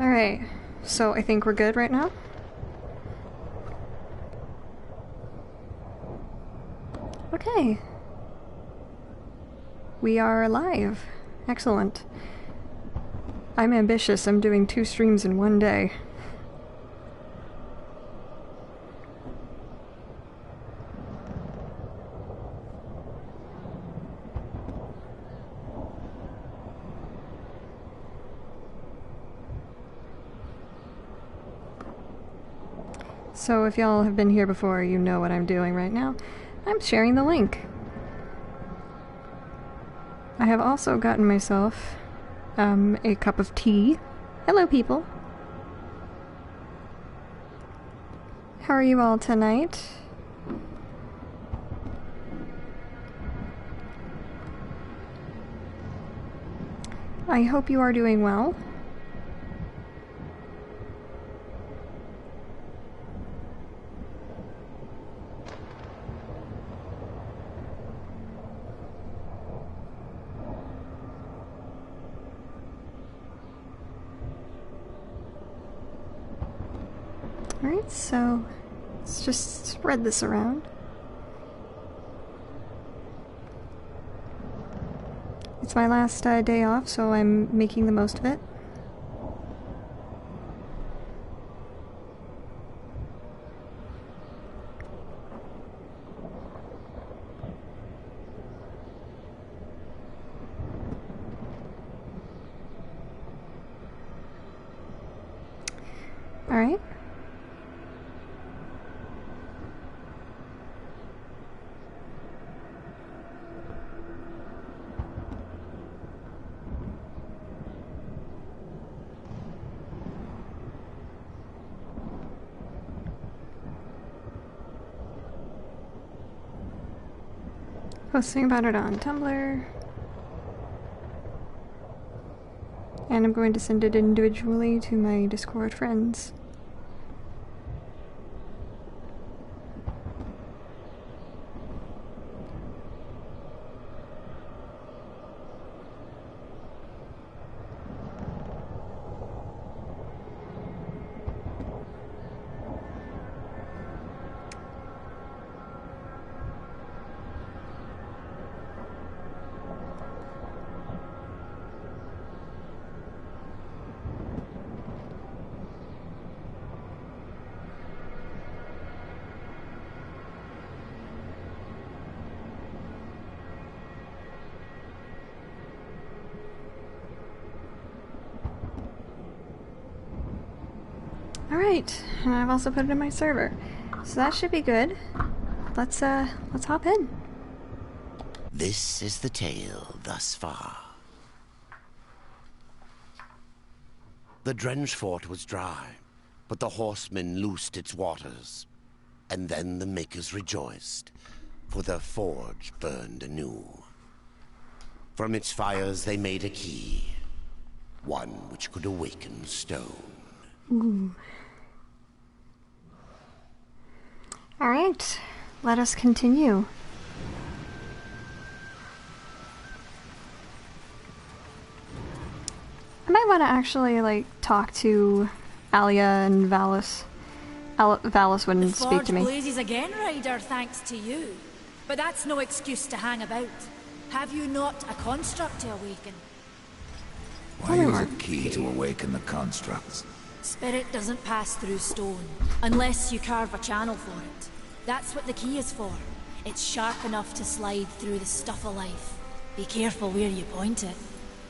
Alright, so I think we're good right now. Okay. We are live. Excellent. I'm ambitious. I'm doing 2 streams in one day. So if y'all have been here before, you know what I'm doing right now. I'm sharing the link. I have also gotten myself a cup of tea. Hello, people. How are you all tonight? I hope you are doing well. Alright, so let's just spread this around. It's my last day off, so I'm making the most of it. Alright. Posting about it on Tumblr. And I'm going to send it individually to my Discord friends. Alright, and I've also put it in my server. So that should be good. Let's hop in. This is the tale thus far. The Drench Fort was dry, but the horsemen loosed its waters. And then the makers rejoiced, for their forge burned anew. From its fires they made a key, one which could awaken stone. Ooh. Alright, let us continue. I might want to actually, like, talk to Alia and Valis. Valis wouldn't speak to me. The forge blazes again, Ryder, thanks to you. But that's no excuse to hang about. Have you not a construct to awaken? Why use a key to awaken the constructs? Spirit doesn't pass through stone, unless you carve a channel for it. That's what the key is for. It's sharp enough to slide through the stuff of life. Be careful where you point it.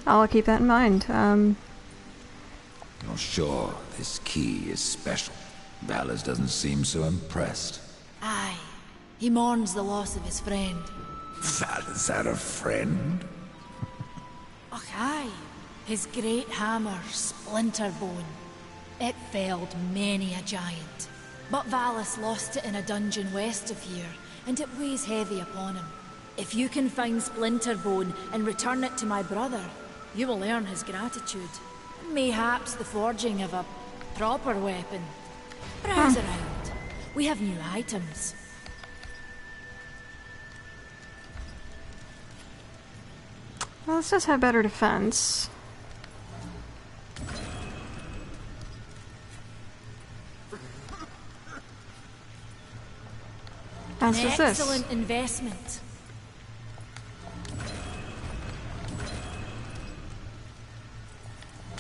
I'll keep that in mind. You're sure this key is special? Valis doesn't seem so impressed. Aye. He mourns the loss of his friend. Valis had a friend? Och, aye. His great hammer, Splinterbone. It felled many a giant. But Valis lost it in a dungeon west of here, and it weighs heavy upon him. If you can find Splinterbone and return it to my brother, you will earn his gratitude. Mayhaps the forging of a proper weapon. Browse around. We have new items. Well, let's just have better defense. else is this? Excellent investment.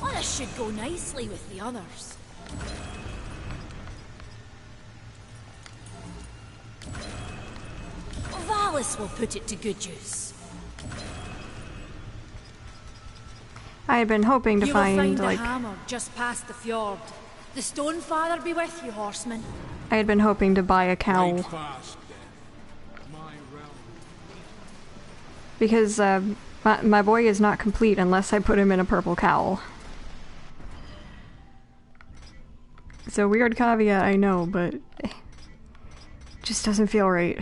Well, this should go nicely with the others. Valis will put it to good use. I had been hoping to You will find, find like... a hammer just past the fjord. The Stone Father be with you, horseman. I had been hoping to buy a cowl. Ride fast, then. My realm. Because, my boy is not complete unless I put him in a purple cowl. It's a weird caveat, I know, but... it just doesn't feel right.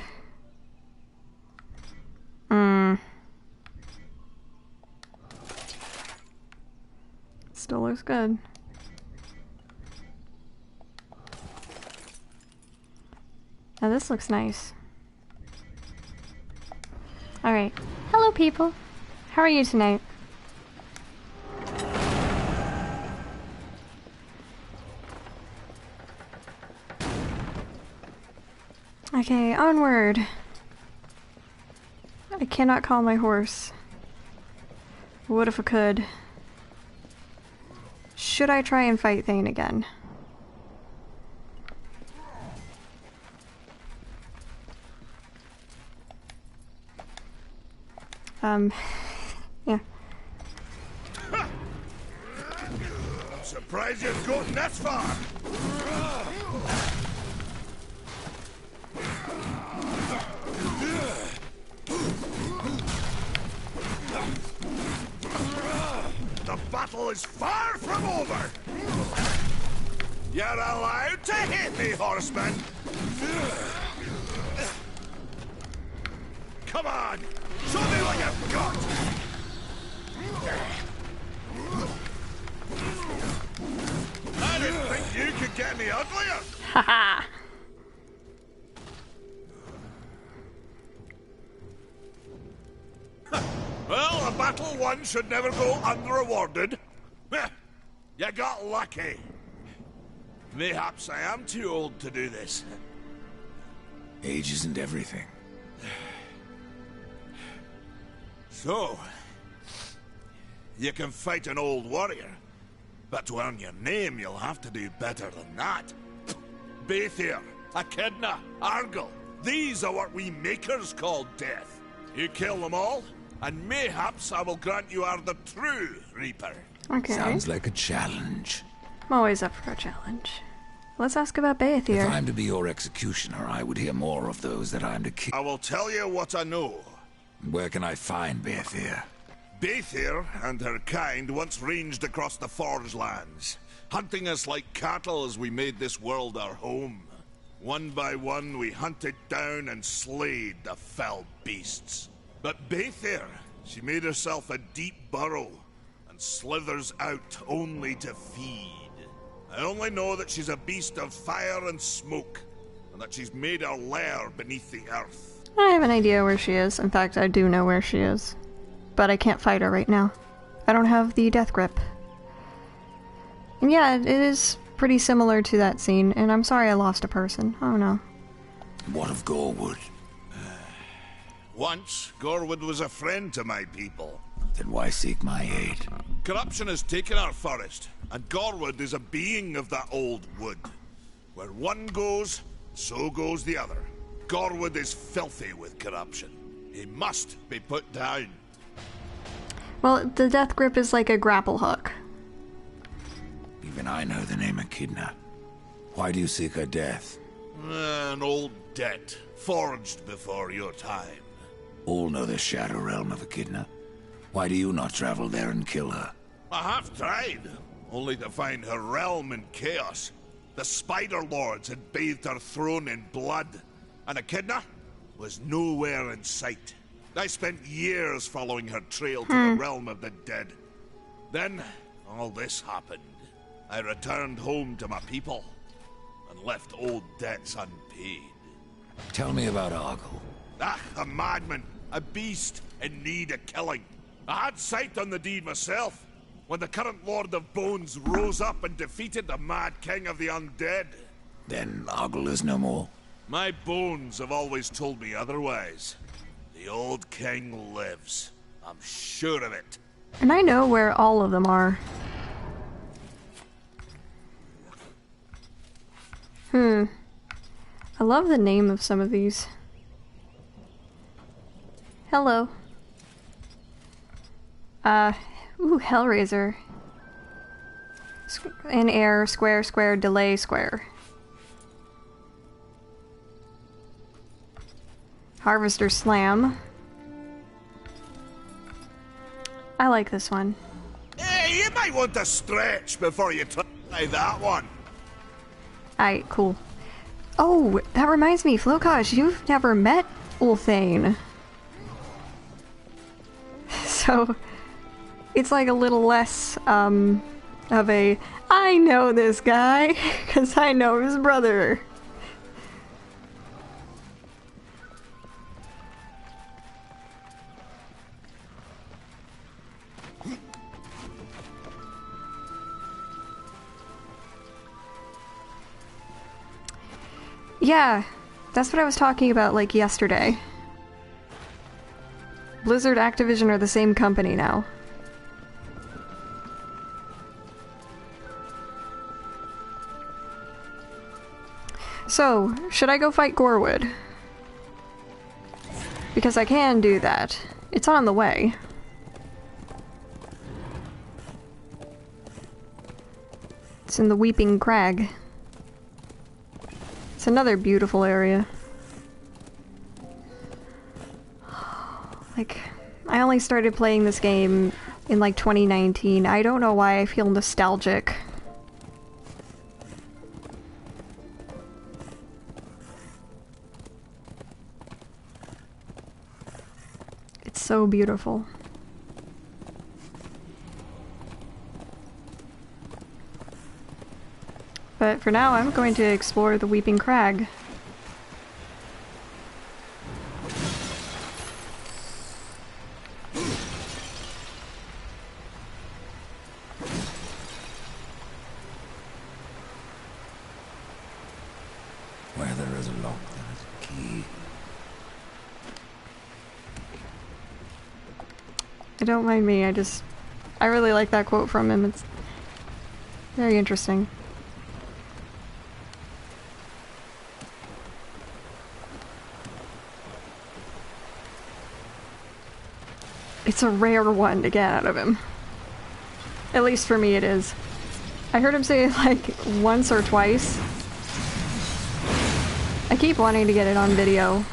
Still looks good. Now this looks nice. Alright. Hello, people. How are you tonight? Okay, onward. I cannot call my horse. What if I could? Should I try and fight Thane again? Yeah. I'm surprised you've gotten this far. The battle is far from over. You're allowed to hit me, horseman. Come on, show me what you've got. I didn't think you could get any uglier. Haha. Well, a battle won should never go unrewarded. You got lucky. Mayhaps I am too old to do this. Age isn't everything. So, you can fight an old warrior, but to earn your name, you'll have to do better than that. Baethir, Echidna, Argyll, these are what we makers call death. You kill them all, and mayhaps I will grant you are the true Reaper. Okay. Sounds like a challenge. I'm always up for a challenge. Let's ask about If Baethir. I'm to be your executioner, I would hear more of those that I'm to kill. I will tell you what I know. Where can I find Beathir? Baethir and her kind once ranged across the Forge lands, hunting us like cattle as we made this world our home. One by one, we hunted down and slayed the fell beasts. But Baethir, she made herself a deep burrow and slithers out only to feed. I only know that she's a beast of fire and smoke, and that she's made her lair beneath the earth. I have an idea where she is. In fact, I do know where she is. But I can't fight her right now. I don't have the death grip. And yeah, it is pretty similar to that scene, and I'm sorry I lost a person. Oh no. What of Gorwood? Once, Gorwood was a friend to my people. Then why seek my aid? Corruption has taken our forest, and Gorwood is a being of that old wood. Where one goes, so goes the other. Gorwood is filthy with corruption. He must be put down. Well, the death grip is like a grapple hook. Even I know the name Echidna. Why do you seek her death? An old debt, forged before your time. All know the Shadow Realm of Echidna. Why do you not travel there and kill her? I have tried, only to find her realm in chaos. The Spider Lords had bathed her throne in blood, and Echidna was nowhere in sight. I spent years following her trail to the realm of the dead. Then, all this happened. I returned home to my people, and left old debts unpaid. Tell me about Argyll. Ah, a madman, a beast in need of killing. I had sight on the deed myself, when the current Lord of Bones rose up and defeated the mad king of the undead. Then Argyll is no more? My bones have always told me otherwise. The old king lives. I'm sure of it. And I know where all of them are. I love the name of some of these. Hello. Ooh, Hellraiser. In air, square, square, delay, square. Harvester Slam. I like this one. Hey, you might want to stretch before you try that one. Alright, cool. Oh, that reminds me, Flokash, you've never met Ulthane. So, it's like a little less, of a, I know this guy, because I know his brother. Yeah, that's what I was talking about, like, yesterday. Blizzard Activision are the same company now. So, should I go fight Gorwood? Because I can do that. It's on the way. It's in the Weeping Crag. It's another beautiful area. Like, I only started playing this game in like 2019. I don't know why I feel nostalgic. It's so beautiful. But for now, I'm going to explore the Weeping Crag. Where there is a lock, there is a key. Don't mind me, I really like that quote from him. It's very interesting. It's a rare one to get out of him. At least for me it is. I heard him say it like once or twice. I keep wanting to get it on video.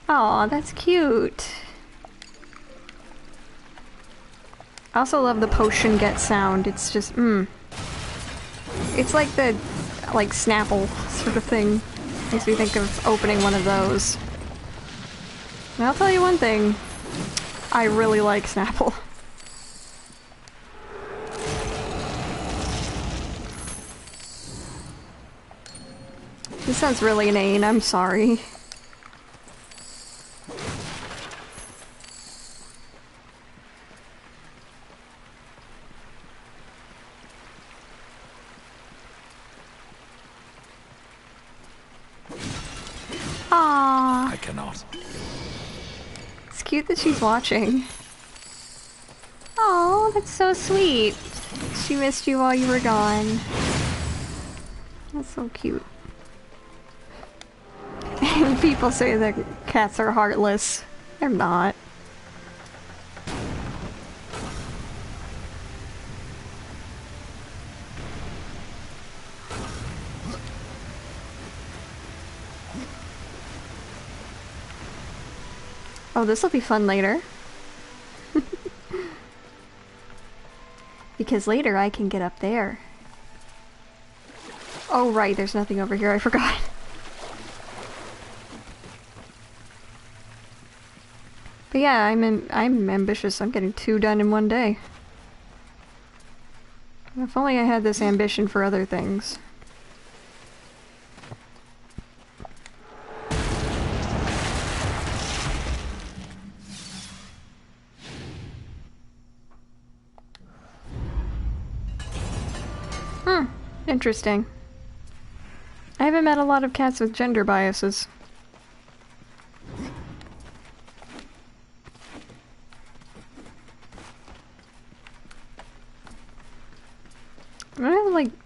Aw, that's cute. I also love the potion get sound. It's just, It's like the, Snapple sort of thing. Makes me think of opening one of those. And I'll tell you one thing. I really like Snapple. This sounds really inane, I'm sorry. Aww. I cannot. It's cute that she's watching. Oh, that's so sweet. She missed you while you were gone. That's so cute. And people say that cats are heartless. They're not. Oh, this will be fun later. Because later I can get up there. Oh right, there's nothing over here, I forgot. But yeah, I'm ambitious. I'm getting 2 done in one day. If only I had this ambition for other things. Interesting. I haven't met a lot of cats with gender biases.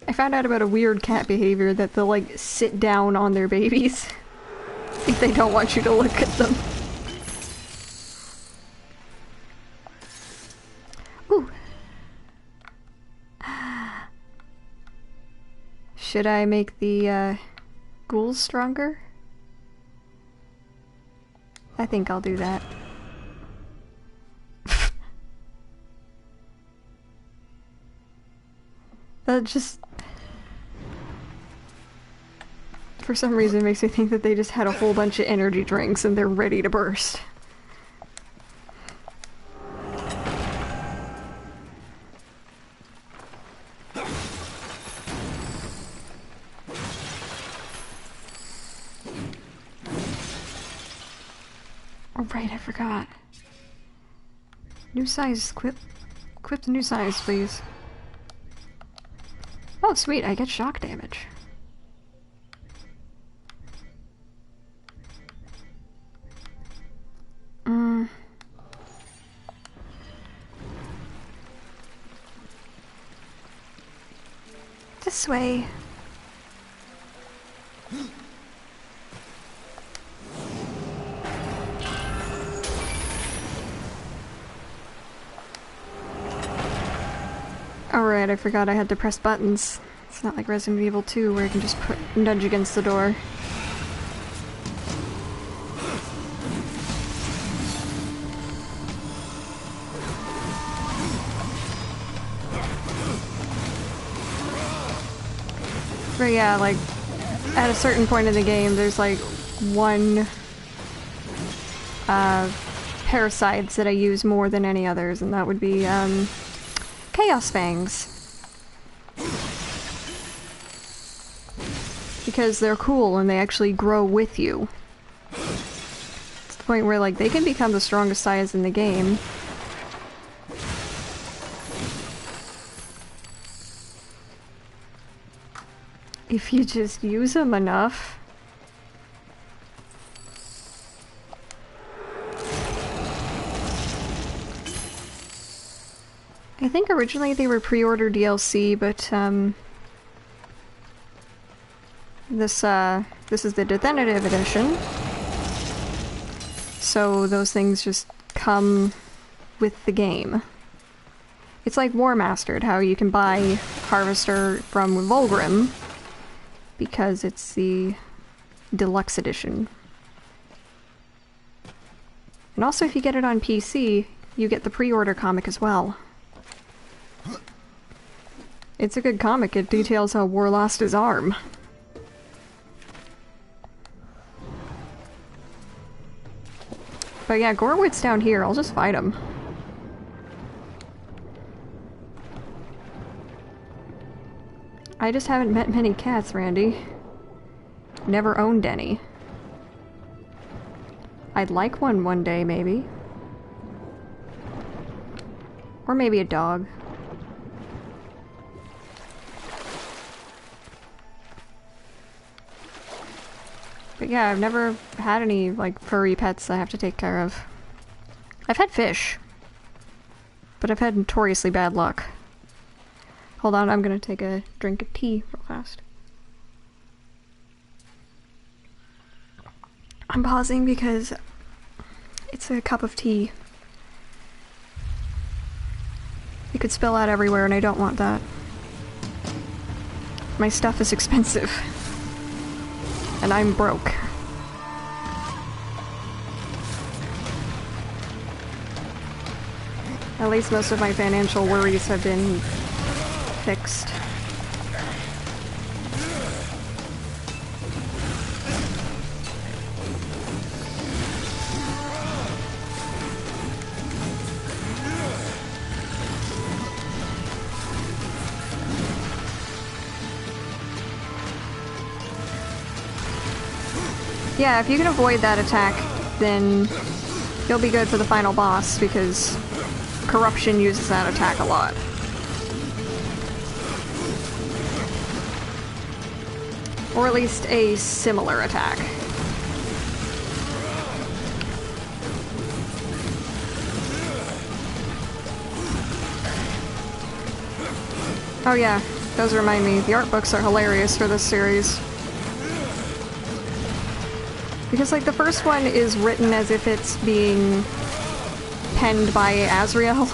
I found out about a weird cat behavior that they'll like sit down on their babies if they don't want you to look at them. Ooh. Should I make the ghouls stronger? I think I'll do that. That just... for some reason makes me think that they just had a whole bunch of energy drinks and they're ready to burst. Oh right, I forgot. New size, equip the new size, please. Oh sweet, I get shock damage. This way. Alright, I forgot I had to press buttons. It's not like Resident Evil 2 where I can just nudge against the door. But yeah, like, at a certain point in the game, there's like one parasites that I use more than any others, and that would be Chaos Fangs. Because they're cool and they actually grow with you. It's the point where like they can become the strongest size in the game. If you just use them enough. I think originally they were pre-order DLC, but this is the Deathinitive edition. So those things just come with the game. It's like War Mastered, how you can buy Harvester from Volgrim because it's the deluxe edition. And also if you get it on PC, you get the pre-order comic as well. It's a good comic. It details how War lost his arm. But yeah, Gorwit's down here. I'll just fight him. I just haven't met many cats, Randy. Never owned any. I'd like one day, maybe. Or maybe a dog. But yeah, I've never had any, like, furry pets I have to take care of. I've had fish. But I've had notoriously bad luck. Hold on, I'm gonna take a drink of tea real fast. I'm pausing because it's a cup of tea. It could spill out everywhere and I don't want that. My stuff is expensive. And I'm broke. At least most of my financial worries have been fixed. Yeah, if you can avoid that attack, then you'll be good for the final boss, because Corruption uses that attack a lot. Or at least a similar attack. Oh yeah, those remind me, the art books are hilarious for this series. Because, like, the first one is written as if it's being penned by Azrael.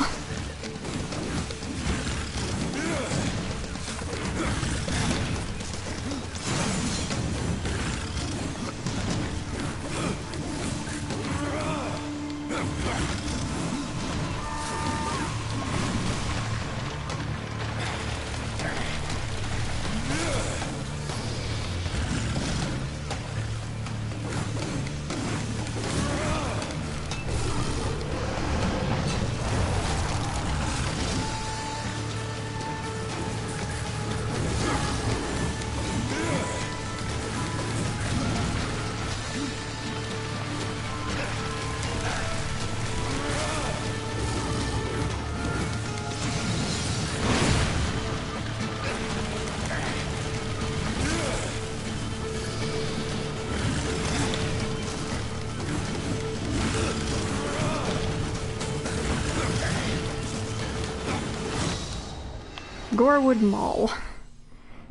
Gorewood Mall.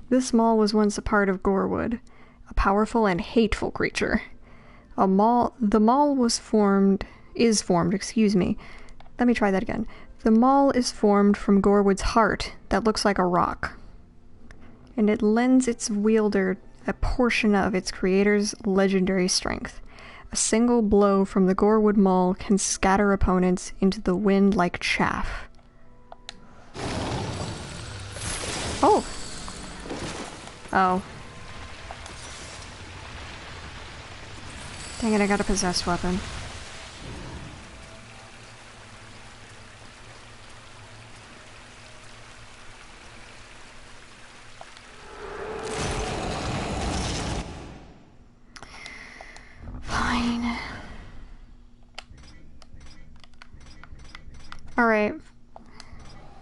This mall was once a part of Gorewood, a powerful and hateful creature. The mall is formed, Let me try that again. The mall is formed from Gorewood's heart that looks like a rock, and it lends its wielder a portion of its creator's legendary strength. A single blow from the Gorewood Mall can scatter opponents into the wind like chaff. Oh! Oh. Dang it, I got a possessed weapon. Fine. Alright.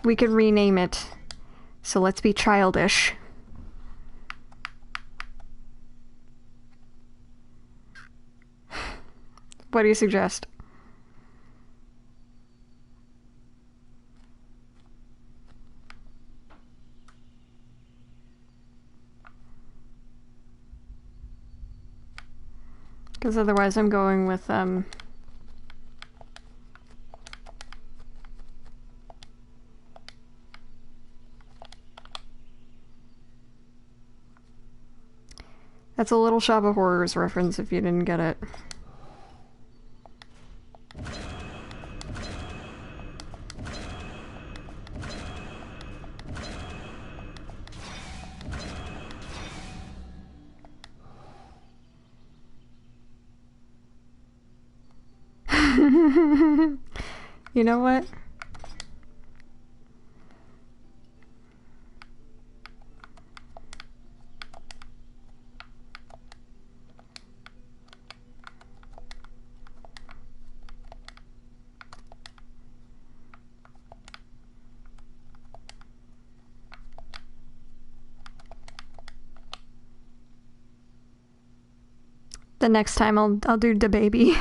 We could rename it. So let's be childish. What do you suggest? Because otherwise I'm going with, That's a Little Shop of Horrors reference if you didn't get it. You know what? The next time I'll do Da Baby.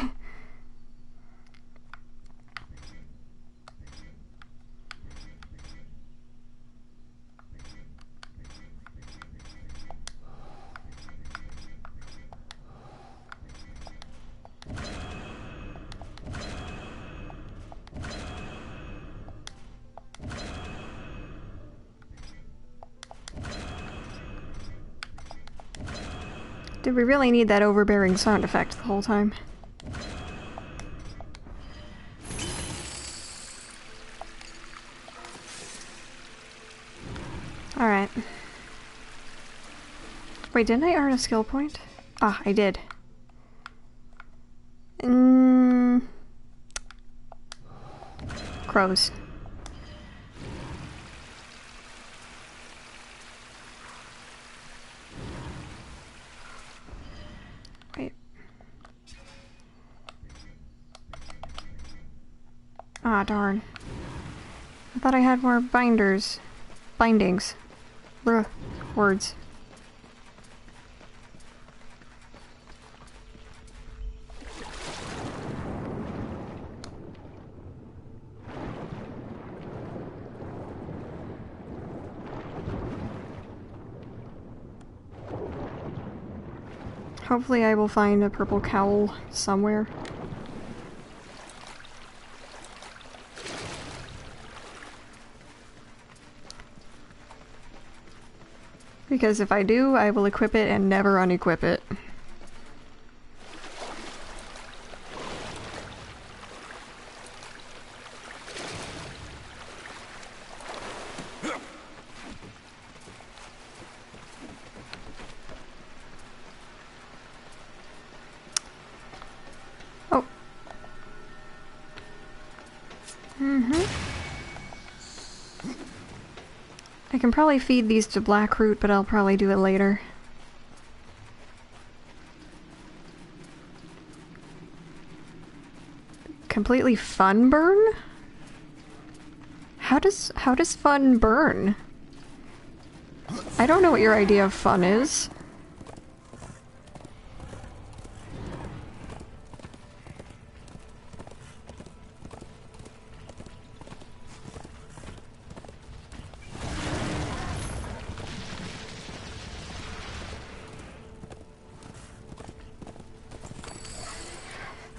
Did we really need that overbearing sound effect the whole time? Alright. Wait, didn't I earn a skill point? Ah, I did. Crows. Wait. Ah, darn. I thought I had more bindings. Bruh. Words. Hopefully I will find a purple cowl somewhere. Because if I do, I will equip it and never unequip it. Oh. I can probably feed these to Blackroot, but I'll probably do it later. Completely fun burn? How does fun burn? I don't know what your idea of fun is.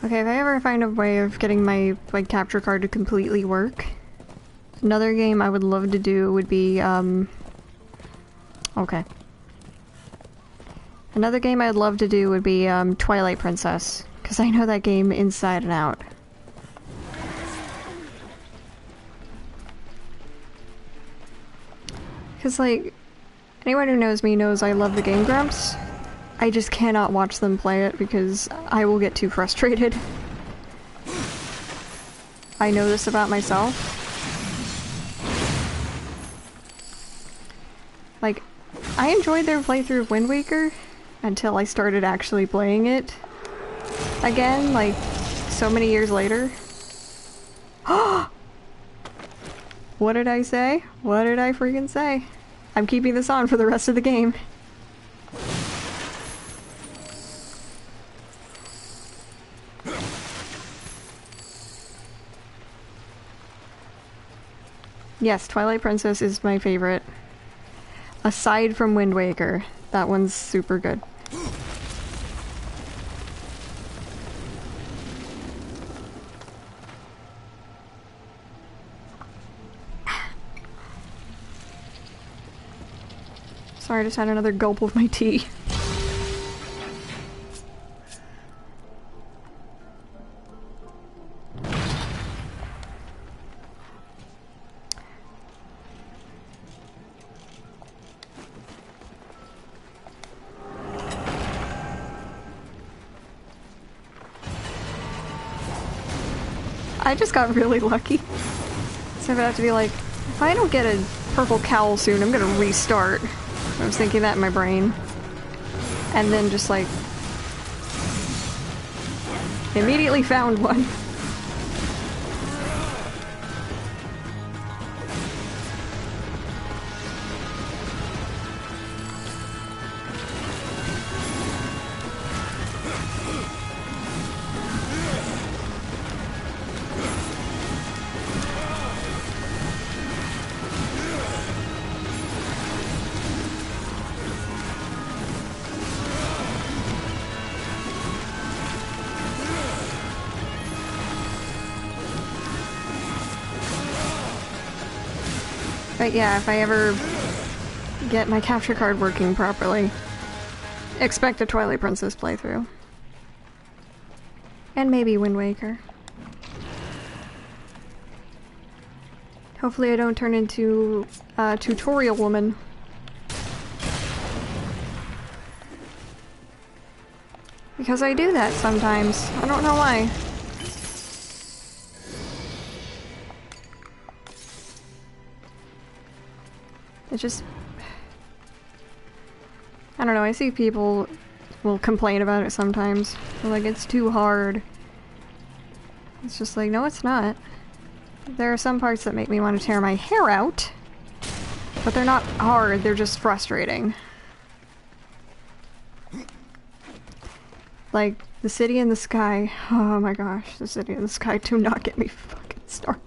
Okay, if I ever find a way of getting my capture card to completely work, another game I would love to do would be, okay. Another game I'd love to do would be, Twilight Princess, because I know that game inside and out. Because, like, anyone who knows me knows I love the Game Grumps. I just cannot watch them play it because I will get too frustrated. I know this about myself. Like, I enjoyed their playthrough of Wind Waker until I started actually playing it again, like, so many years later. What did I say? What did I freaking say? I'm keeping this on for the rest of the game. Yes, Twilight Princess is my favorite. Aside from Wind Waker. That one's super good. Sorry, I just had another gulp of my tea. I just got really lucky. So I'm gonna have to be like, if I don't get a purple cowl soon, I'm gonna restart. I was thinking that in my brain. And then just like... immediately found one. But yeah, if I ever get my capture card working properly, expect a Twilight Princess playthrough. And maybe Wind Waker. Hopefully I don't turn into a tutorial woman. Because I do that sometimes. I don't know why. It just... I don't know, I see people will complain about it sometimes. They're like, it's too hard. It's just like, no it's not. There are some parts that make me want to tear my hair out, but they're not hard, they're just frustrating. Like, the city in the sky. Oh my gosh, the city in the sky, do not get me fucking started.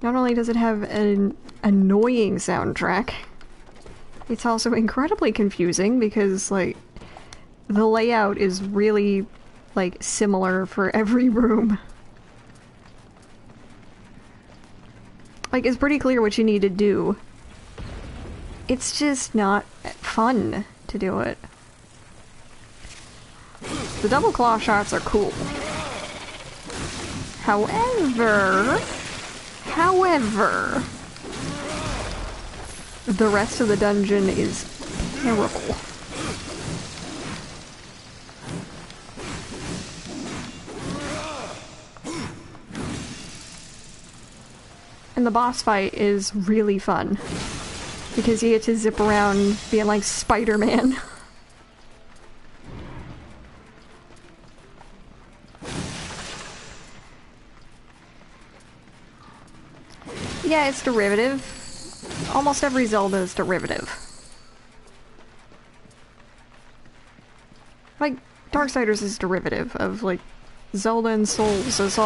Not only does it have an annoying soundtrack, It's also incredibly confusing because, like, the layout is really, like, similar for every room. Like, it's pretty clear what you need to do. It's just not fun to do it. The double claw shots are cool. However, the rest of the dungeon is terrible. And the boss fight is really fun. Because you get to zip around being like Spider-Man. Yeah, it's derivative. Almost every Zelda is derivative. Like, Darksiders is derivative of, like, Zelda and Souls, as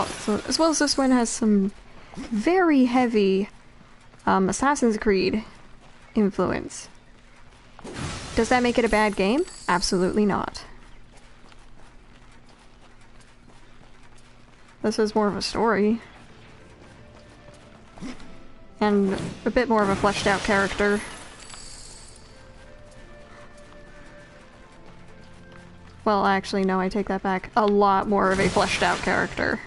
well as this one has some very heavy Assassin's Creed influence. Does that make it a bad game? Absolutely not. This is more of a story. And a bit more of a fleshed out character. Well, actually, no, I take that back. A lot more of a fleshed out character.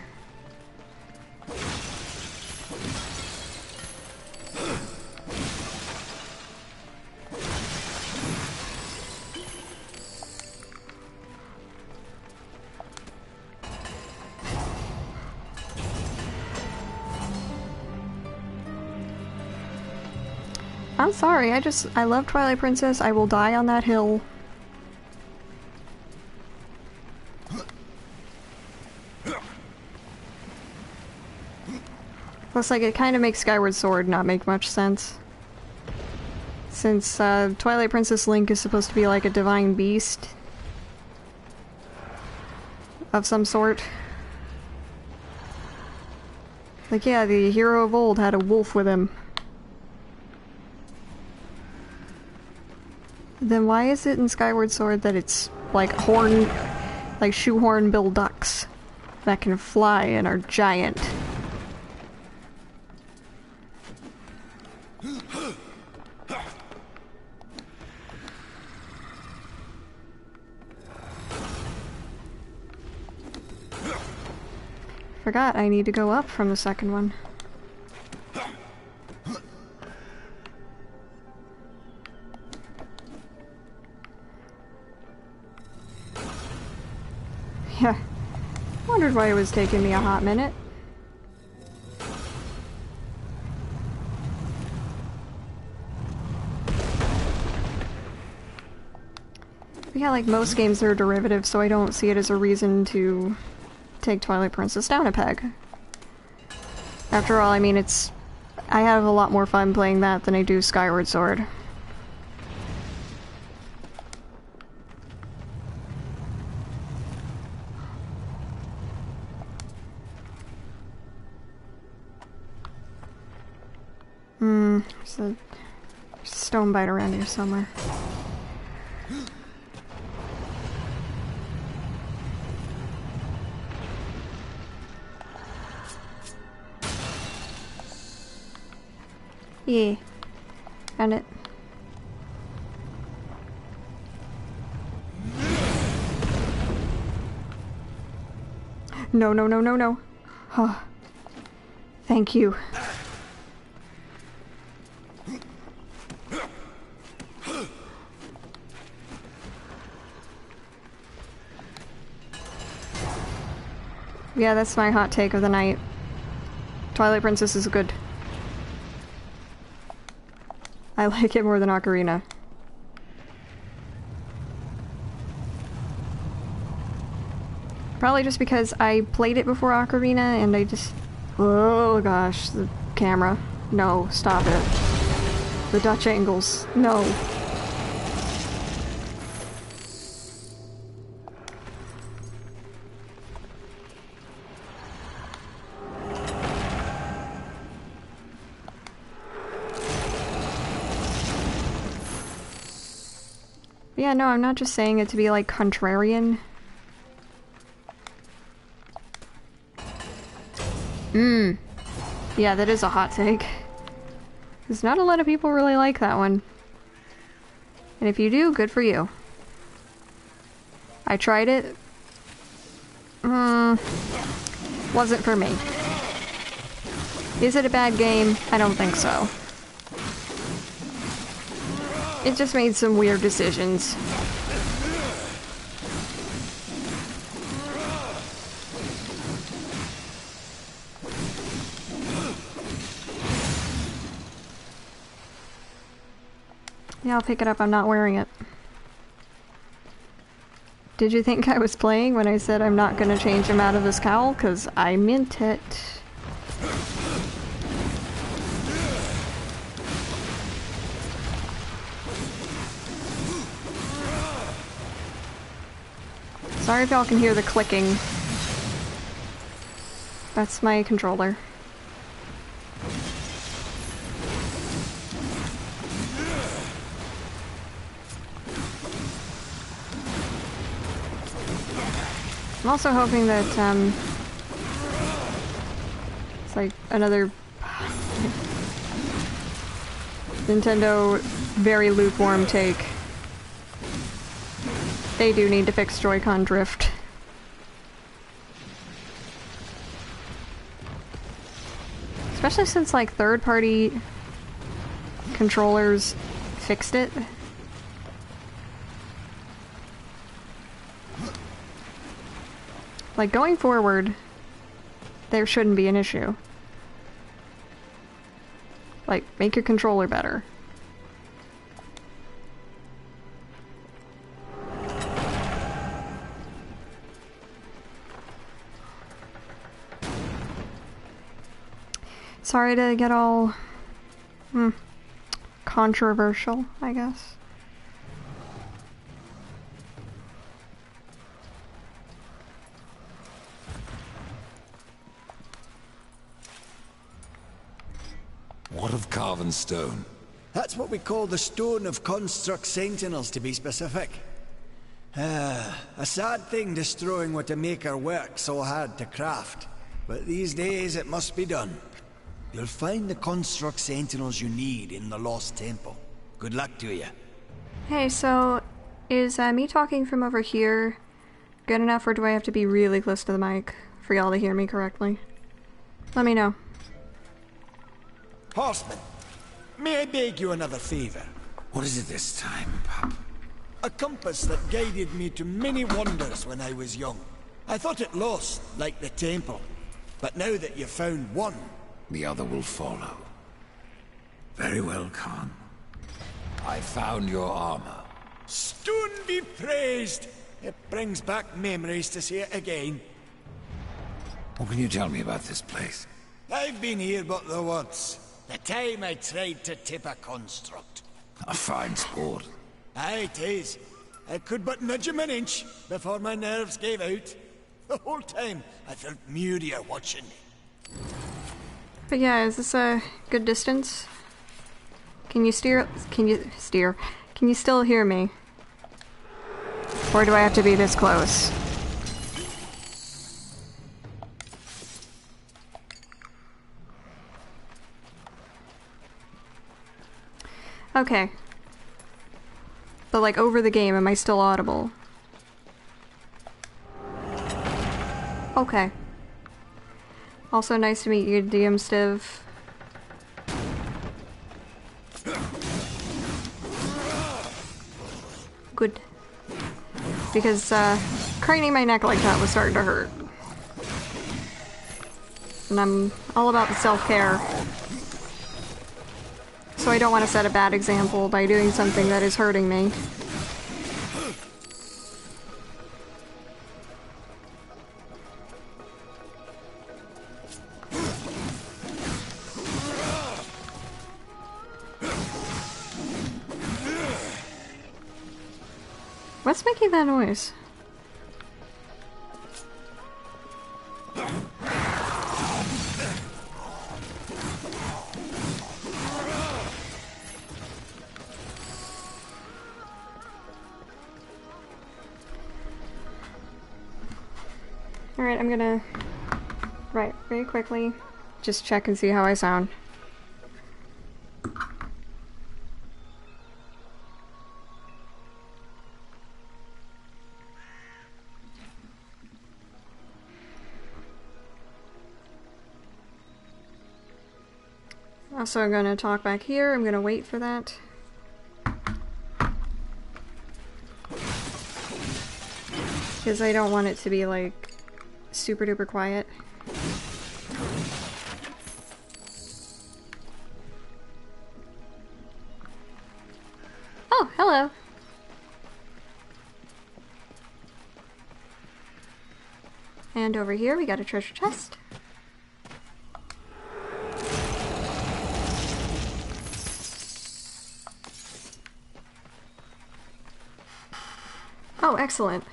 I'm sorry, I love Twilight Princess. I will die on that hill. Plus, like, it kind of makes Skyward Sword not make much sense. Since, Twilight Princess Link is supposed to be like a divine beast of some sort. Like, yeah, the hero of old had a wolf with him. Then why is it in Skyward Sword that it's like shoehorn-billed ducks that can fly and are giant? Forgot I need to go up from the second one. Yeah, wondered why it was taking me a hot minute. But yeah, like most games are derivative, so I don't see it as a reason to take Twilight Princess down a peg. After all, I mean, I have a lot more fun playing that than I do Skyward Sword. There's a stone bite around here somewhere. Yeah, found it. No, no, no, no, no. Oh, thank you. Yeah, that's my hot take of the night. Twilight Princess is good. I like it more than Ocarina. Probably just because I played it before Ocarina and I just... Oh gosh, the camera. No, stop it. The Dutch angles. No. Yeah, no, I'm not just saying it to be like contrarian. Yeah, that is a hot take. Because not a lot of people really like that one. And if you do, good for you. I tried it. Wasn't for me. Is it a bad game? I don't think so. It just made some weird decisions. Yeah, I'll pick it up. I'm not wearing it. Did you think I was playing when I said I'm not gonna change him out of this cowl? 'Cause I meant it. Sorry if y'all can hear the clicking. That's my controller. I'm also hoping that, it's like another Nintendo very lukewarm take. They do need to fix Joy-Con drift. Especially since, like, third-party controllers fixed it. Like, going forward, there shouldn't be an issue. Like, make your controller better. Sorry to get all controversial, I guess. What of carven stone? That's what we call the Stone of Construct Sentinels, to be specific. A sad thing destroying what a maker worked so hard to craft. But these days it must be done. You'll find the Construct Sentinels you need in the Lost Temple. Good luck to you. Hey, so is me talking from over here good enough, or do I have to be really close to the mic for y'all to hear me correctly? Let me know. Horseman, may I beg you another favor? What is it this time, pup? A compass that guided me to many wonders when I was young. I thought it lost, like the temple. But now that you've found one, The other will follow. Very well, Khan. I found your armor. Stone be praised! It brings back memories to see it again. What can you tell me about this place? I've been here but the once. The time I tried to tip a construct. A fine sport. Aye, it is. I could but nudge him an inch before my nerves gave out. The whole time I felt Muria watching me. But yeah, is this a good distance? Can you steer? Can you still hear me? Or do I have to be this close? Okay. But like over the game, am I still audible? Okay. Also nice to meet you, DM Stiv. Good. Because, craning my neck like that was starting to hurt. And I'm all about the self-care. So I don't want to set a bad example by doing something that is hurting me. What's making that noise? Alright, I'm gonna write very quickly. Just check and see how I sound. Also, I'm gonna talk back here. I'm gonna wait for that. Because I don't want it to be like super duper quiet. Oh, hello. And over here we got a treasure chest. Oh, excellent.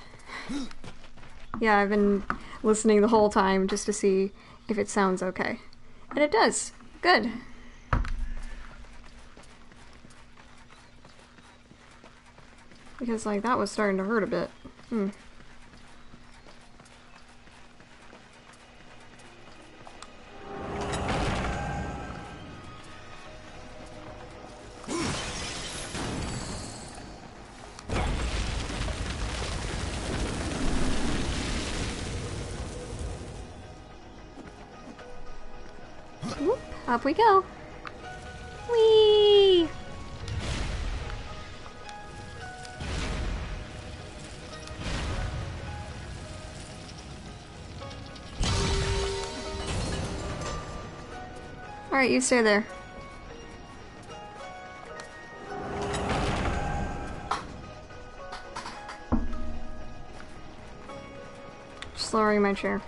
Yeah, I've been listening the whole time just to see if it sounds okay. And it does. Good. Because, like, that was starting to hurt a bit. Whoop, up we go. Whee! Alright, you stay there. Just lowering my chair.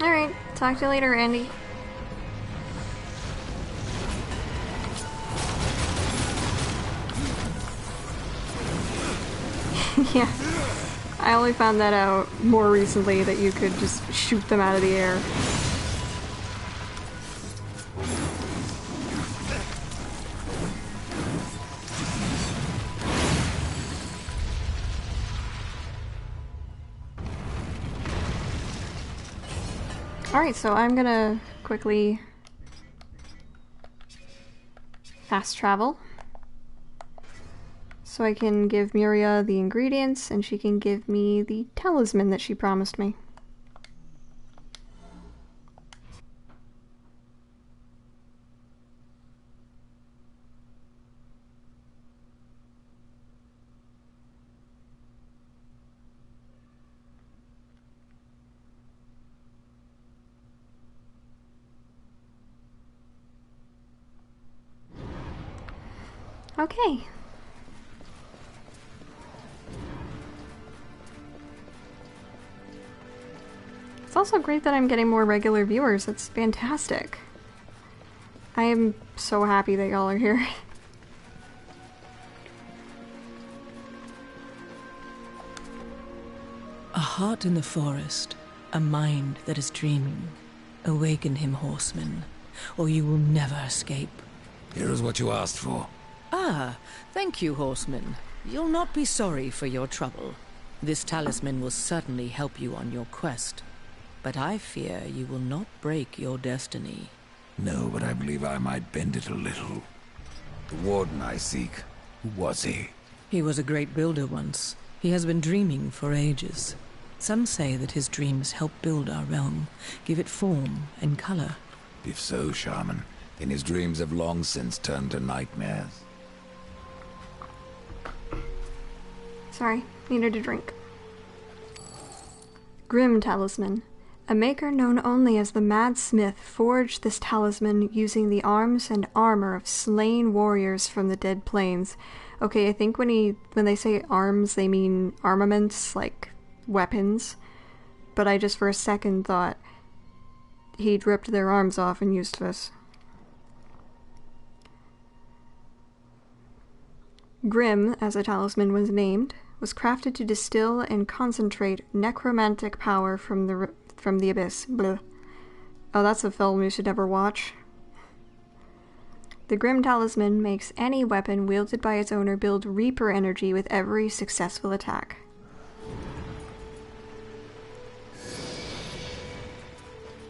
Alright, talk to you later, Andy. Yeah, I only found that out more recently, that you could just shoot them out of the air. Alright, so I'm gonna quickly fast travel. So I can give Miria the ingredients, and she can give me the talisman that she promised me. Okay. It's also great that I'm getting more regular viewers. It's fantastic. I am so happy that y'all are here. A heart in the forest, a mind that is dreaming. Awaken him, horseman, or you will never escape. Here is what you asked for. Ah, thank you, horseman. You'll not be sorry for your trouble. This talisman will certainly help you on your quest. But I fear you will not break your destiny. No, but I believe I might bend it a little. The warden I seek, who was he? He was a great builder once. He has been dreaming for ages. Some say that his dreams help build our realm, give it form and color. If so, shaman, then his dreams have long since turned to nightmares. Sorry, needed a drink. Grim Talisman. A maker known only as the Mad Smith forged this talisman using the arms and armor of slain warriors from the Dead Plains. Okay, I think when they say arms, they mean armaments, like weapons. But I just for a second thought he'd ripped their arms off and used this. Grim, as the talisman was named, was crafted to distill and concentrate necromantic power from the abyss. Blah. Oh, that's a film you should never watch. The Grim Talisman makes any weapon wielded by its owner build Reaper energy with every successful attack.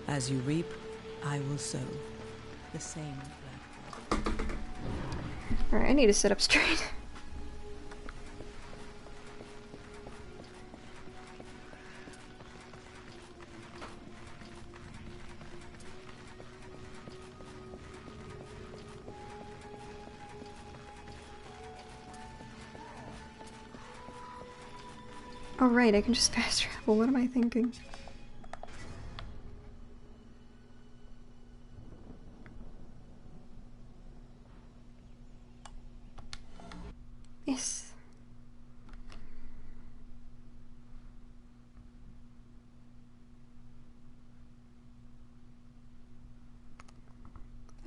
As you reap, I will sow. The same platform. Alright, I need to sit up straight. Oh right, I can just fast travel. What am I thinking? Yes.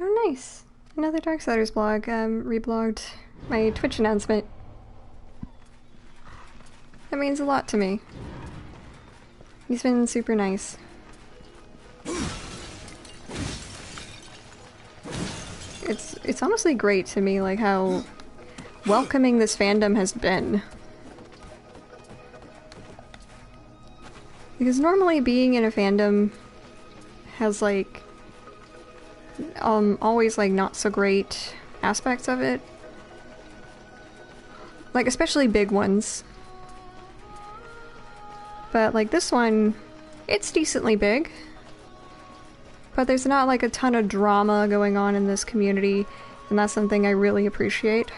Oh nice. Another Darksiders blog. Reblogged my Twitch announcement. That means a lot to me. He's been super nice. It's honestly great to me, like, how welcoming this fandom has been. Because normally being in a fandom has, like, always, like, not so great aspects of it. Like, especially big ones. But, like, this one, it's decently big. But there's not, like, a ton of drama going on in this community, and that's something I really appreciate.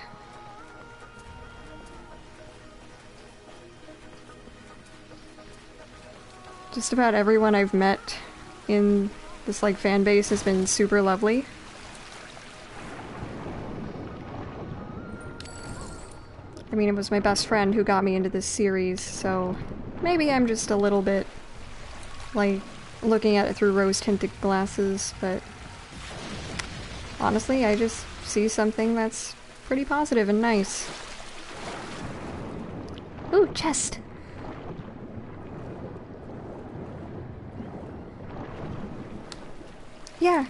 Just about everyone I've met in this, like, fan base has been super lovely. I mean, it was my best friend who got me into this series, so maybe I'm just a little bit, like, looking at it through rose-tinted glasses, but honestly, I just see something that's pretty positive and nice. Ooh, chest! Yeah.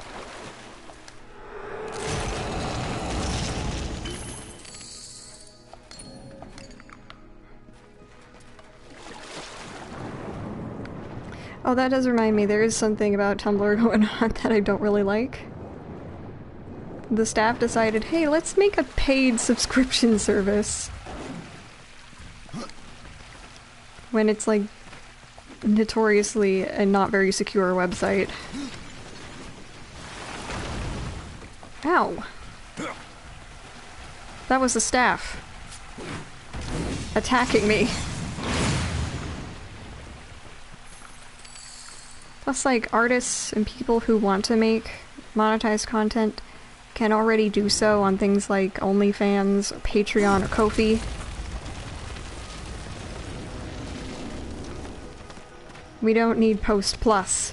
Oh, that does remind me, there is something about Tumblr going on that I don't really like. The staff decided, hey, let's make a paid subscription service. When it's, like, notoriously a not very secure website. Ow. That was the staff attacking me. Plus, like, artists and people who want to make monetized content can already do so on things like OnlyFans, or Patreon, or Ko-fi. We don't need Post Plus.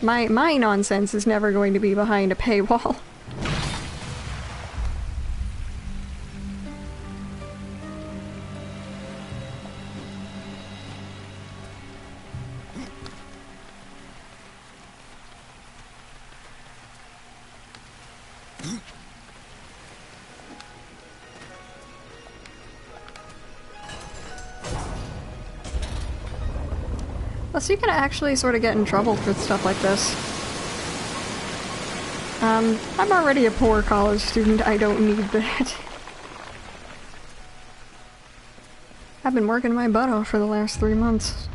My nonsense is never going to be behind a paywall. Plus, you can actually sort of get in trouble for stuff like this. I'm already a poor college student, I don't need that. I've been working my butt off for the last 3 months.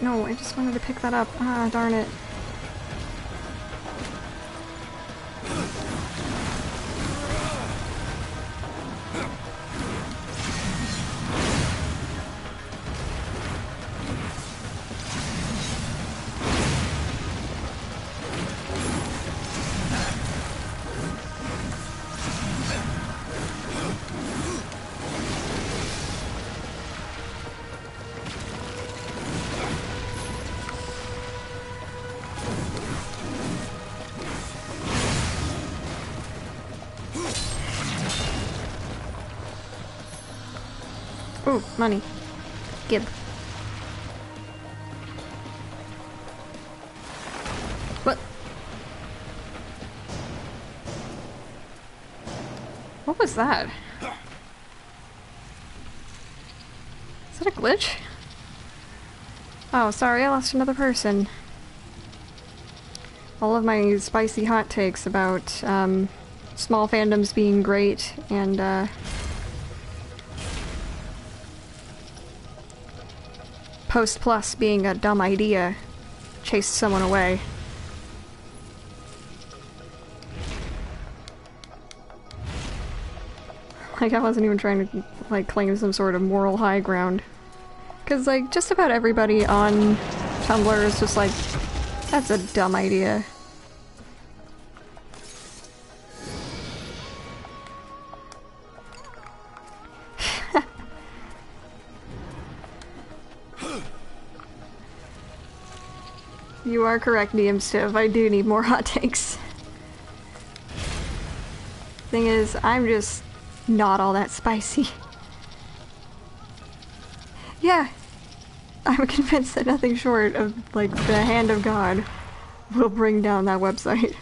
No, I just wanted to pick that up. Ah, darn it. Ooh, money. Gib. What? What was that? Is that a glitch? Oh, sorry, I lost another person. All of my spicy hot takes about, small fandoms being great and, Post Plus being a dumb idea chased someone away. Like, I wasn't even trying to, like, claim some sort of moral high ground. Because, like, just about everybody on Tumblr is just like, that's a dumb idea. You are correct, Neemstiv. I do need more hot takes. Thing is, I'm just not all that spicy. Yeah, I'm convinced that nothing short of, like, the hand of God will bring down that website.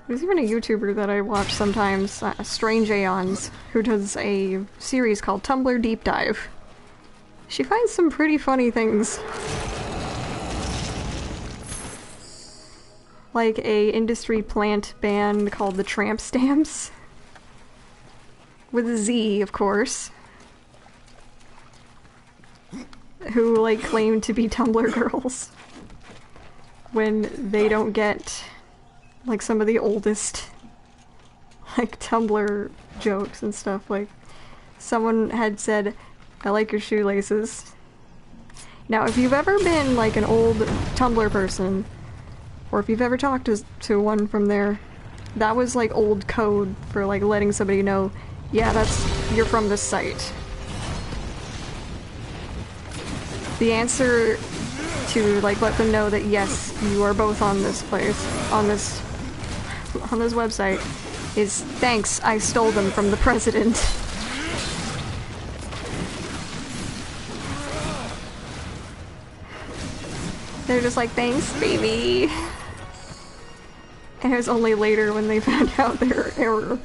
There's even a YouTuber that I watch sometimes, Strange Aeons, who does a series called Tumblr Deep Dive. She finds some pretty funny things. Like a industry plant band called the Tramp Stamps. With a Z, of course. Who, like, claim to be Tumblr girls. When they don't get, like, some of the oldest, like, Tumblr jokes and stuff. Like, someone had said, "I like your shoelaces." Now, if you've ever been, like, an old Tumblr person, or if you've ever talked to one from there, that was, like, old code for, like, letting somebody know, yeah, you're from this site. The answer to, like, let them know that, yes, you are both on this place, on this website, is, thanks, I stole them from the president. They're just like, thanks, baby. And it was only later when they found out their error.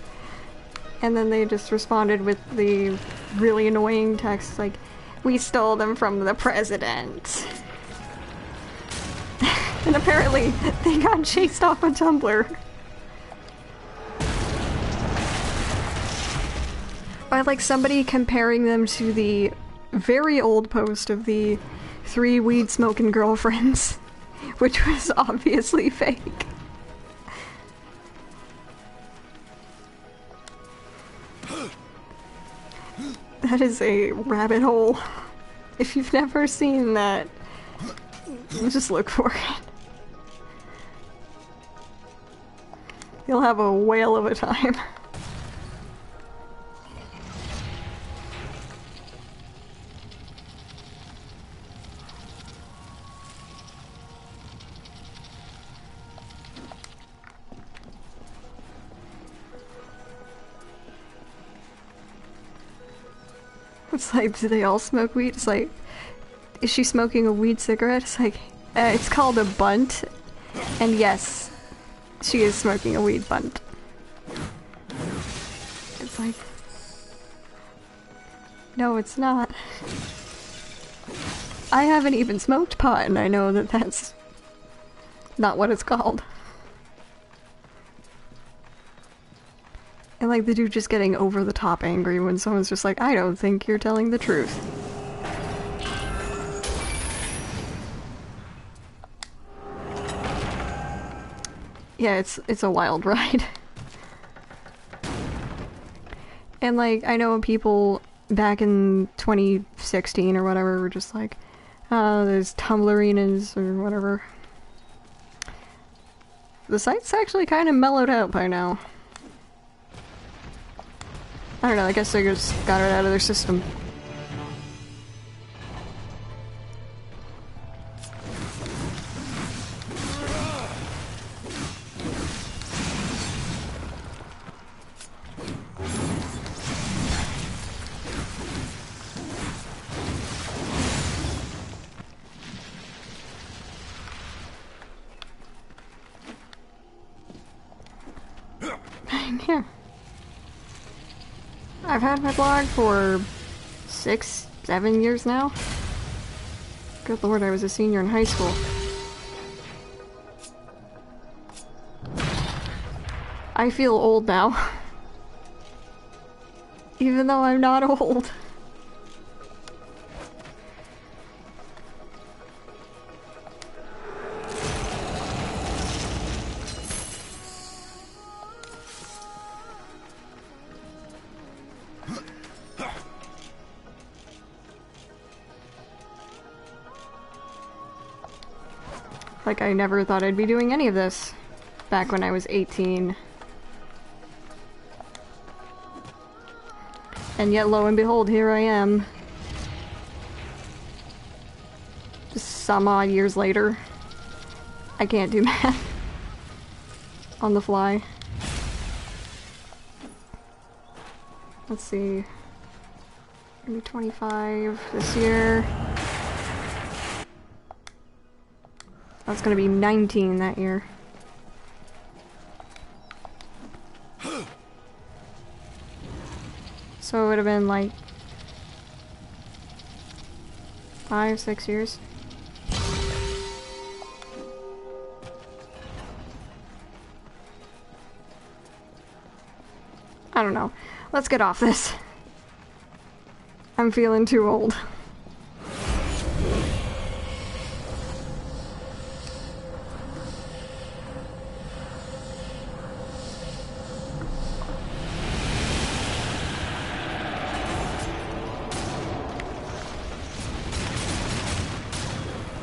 And then they just responded with the really annoying text like, we stole them from the president. And apparently, they got chased off of Tumblr. By, like, somebody comparing them to the very old post of the 3 weed-smoking girlfriends, which was obviously fake. That is a rabbit hole. If you've never seen that, just look for it. You'll have a whale of a time. It's like, do they all smoke weed? It's like, is she smoking a weed cigarette? It's like, it's called a bunt. And yes, she is smoking a weed bunt. It's like, no, it's not. I haven't even smoked pot, and I know that that's not what it's called. And like the dude just getting over the top angry when someone's just like, I don't think you're telling the truth. Yeah, it's a wild ride. And like, I know people back in 2016 or whatever were just like, oh, there's Tumblrinas or whatever. The site's actually kind of mellowed out by now. I don't know, I guess they just got it out of their system. Yeah. I've had my blog for 6, 7 years now. Good lord, I was a senior in high school. I feel old now. Even though I'm not old. Like, I never thought I'd be doing any of this back when I was 18. And yet, lo and behold, here I am. Just some odd years later. I can't do math on the fly. Let's see. Maybe 25 this year. That's gonna be 19 that year. So it would have been like 5, 6 years. I don't know. Let's get off this. I'm feeling too old.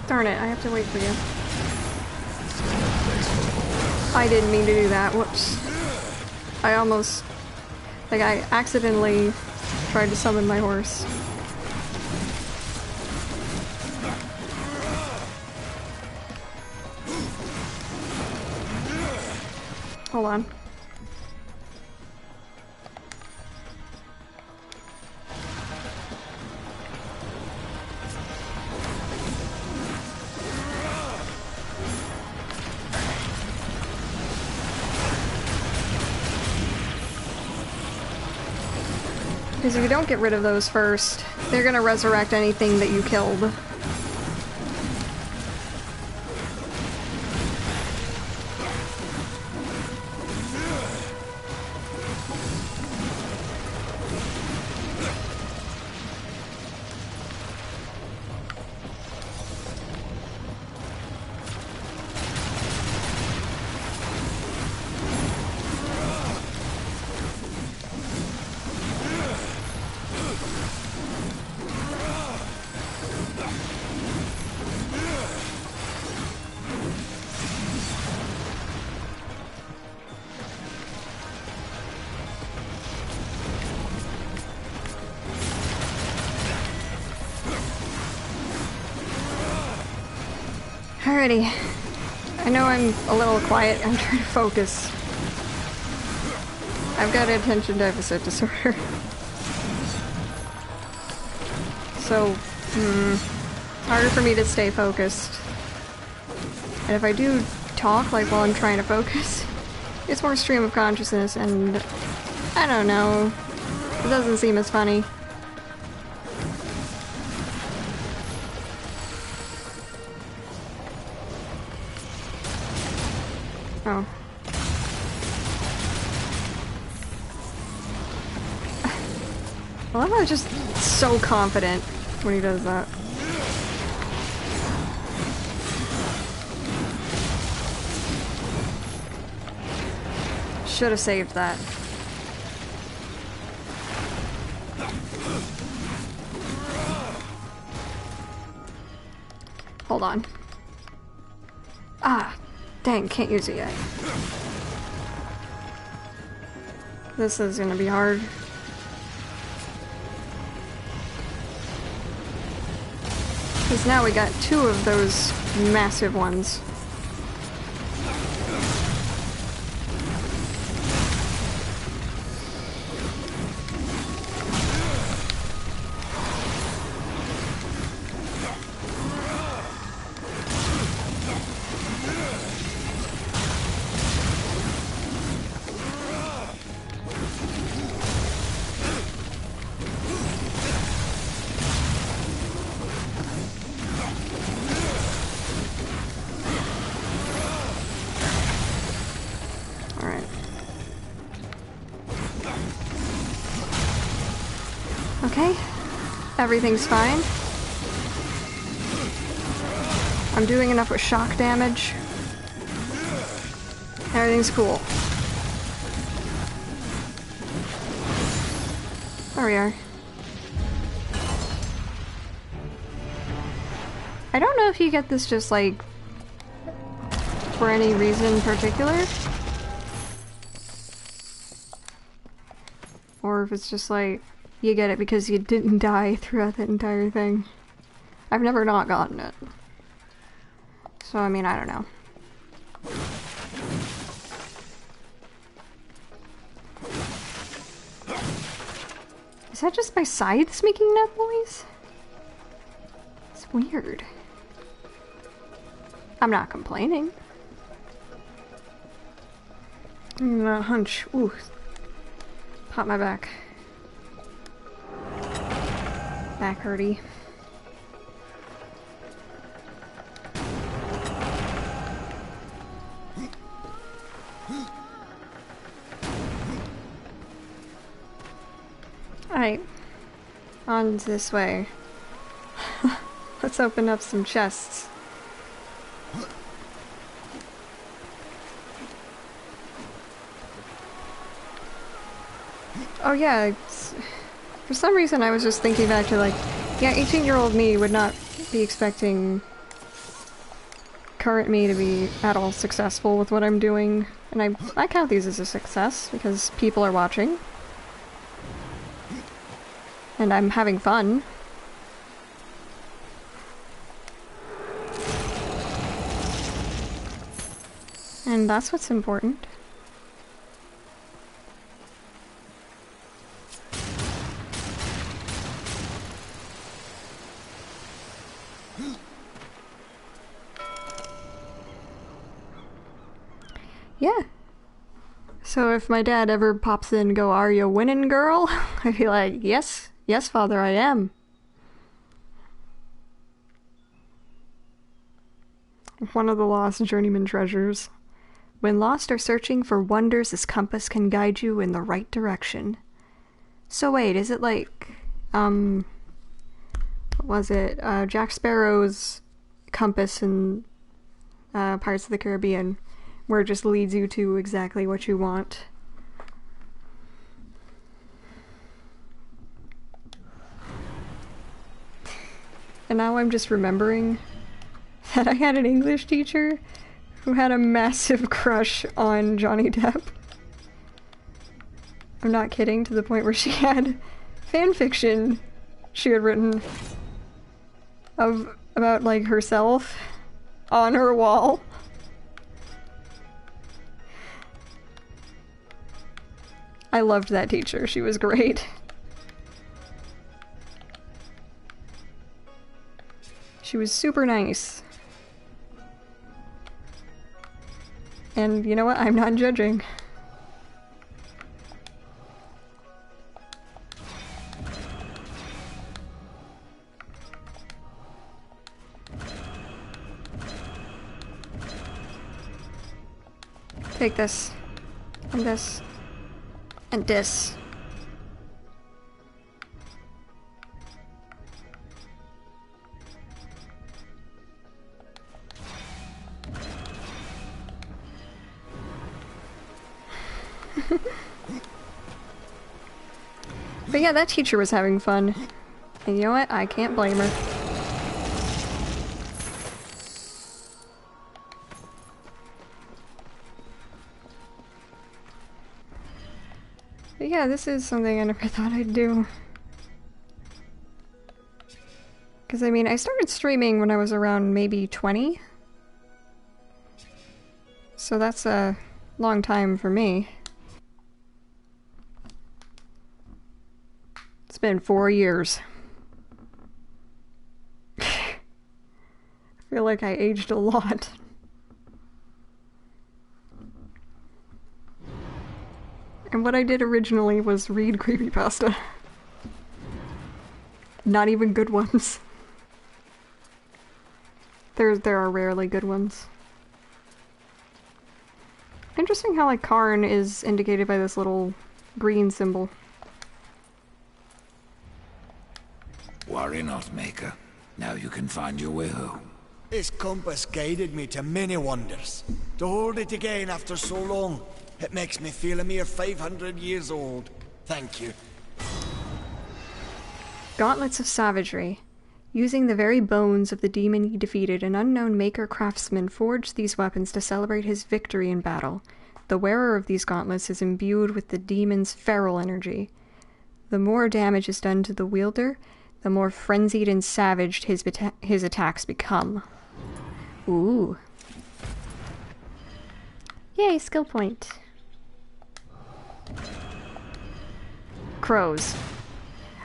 Darn it, I have to wait for you. I didn't mean to do that, whoops. I almost... like, I accidentally tried to summon my horse. Hold on. Because if you don't get rid of those first, they're gonna resurrect anything that you killed. Alrighty. I know I'm a little quiet. I'm trying to focus. I've got attention deficit disorder. So, it's harder for me to stay focused. And if I do talk, like, while I'm trying to focus, it's more stream of consciousness, and I don't know. It doesn't seem as funny. Oh. I love how he's just so confident when he does that. Should have saved that. Hold on. Ah, dang, can't use it yet. This is gonna be hard. Because now we got 2 of those massive ones. Okay. Everything's fine. I'm doing enough with shock damage. Everything's cool. There we are. I don't know if you get this just like for any reason in particular, or if it's just like you get it because you didn't die throughout the entire thing. I've never not gotten it. So, I mean, I don't know. Is that just my scythes making that noise? It's weird. I'm not complaining. I'm gonna hunch. Ooh. Pop my back. Back hurty. Alright. On this way. Let's open up some chests. Oh yeah, for some reason I was just thinking back to like, yeah, 18-year-old me would not be expecting current me to be at all successful with what I'm doing. And I count these as a success because people are watching. And I'm having fun. And that's what's important. Yeah. So if my dad ever pops in and go, "Are you winning, girl?" I'd be like, "Yes. Yes, father, I am." One of the lost journeyman treasures. When lost or searching for wonders, this compass can guide you in the right direction. So wait, is it like, what was it? Jack Sparrow's compass in Pirates of the Caribbean, where it just leads you to exactly what you want. And now I'm just remembering that I had an English teacher who had a massive crush on Johnny Depp. I'm not kidding, to the point where she had fanfiction she had written about like herself on her wall. I loved that teacher. She was great. She was super nice. And you know what? I'm not judging. Take this. And this. And this. But yeah, that teacher was having fun. And you know what? I can't blame her. But yeah, this is something I never thought I'd do. Because I mean, I started streaming when I was around maybe 20. So that's a long time for me. It's been 4 years. I feel like I aged a lot. And what I did originally was read creepypasta. Not even good ones. There are rarely good ones. Interesting how like Karn is indicated by this little green symbol. Pathmaker. Now you can find your way home. This compass guided me to many wonders. To hold it again after so long, it makes me feel a mere 500 years old. Thank you. Gauntlets of Savagery. Using the very bones of the demon he defeated, an unknown maker craftsman forged these weapons to celebrate his victory in battle. The wearer of these gauntlets is imbued with the demon's feral energy. The more damage is done to the wielder, the more frenzied and savaged his attacks become. Ooh. Yay, skill point. Crows.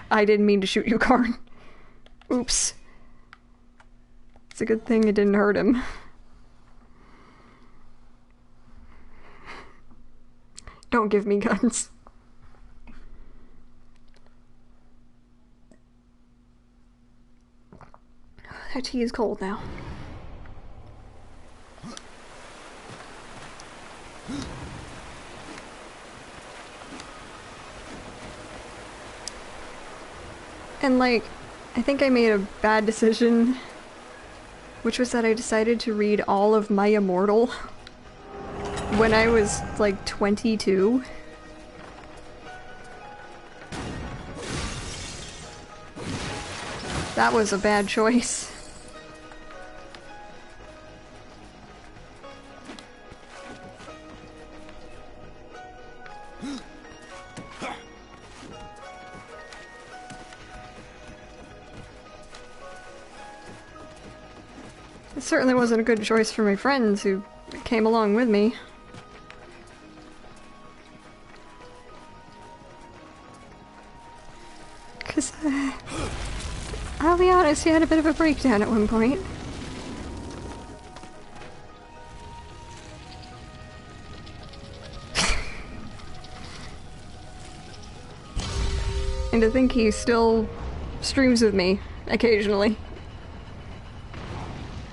I didn't mean to shoot you, Karn. Oops. It's a good thing it didn't hurt him. Don't give me guns. That tea is cold now. And like, I think I made a bad decision, which was that I decided to read all of My Immortal when I was like 22. That was a bad choice. It certainly wasn't a good choice for my friends who came along with me. Because, I'll be honest, he had a bit of a breakdown at one point. And to think he still streams with me occasionally.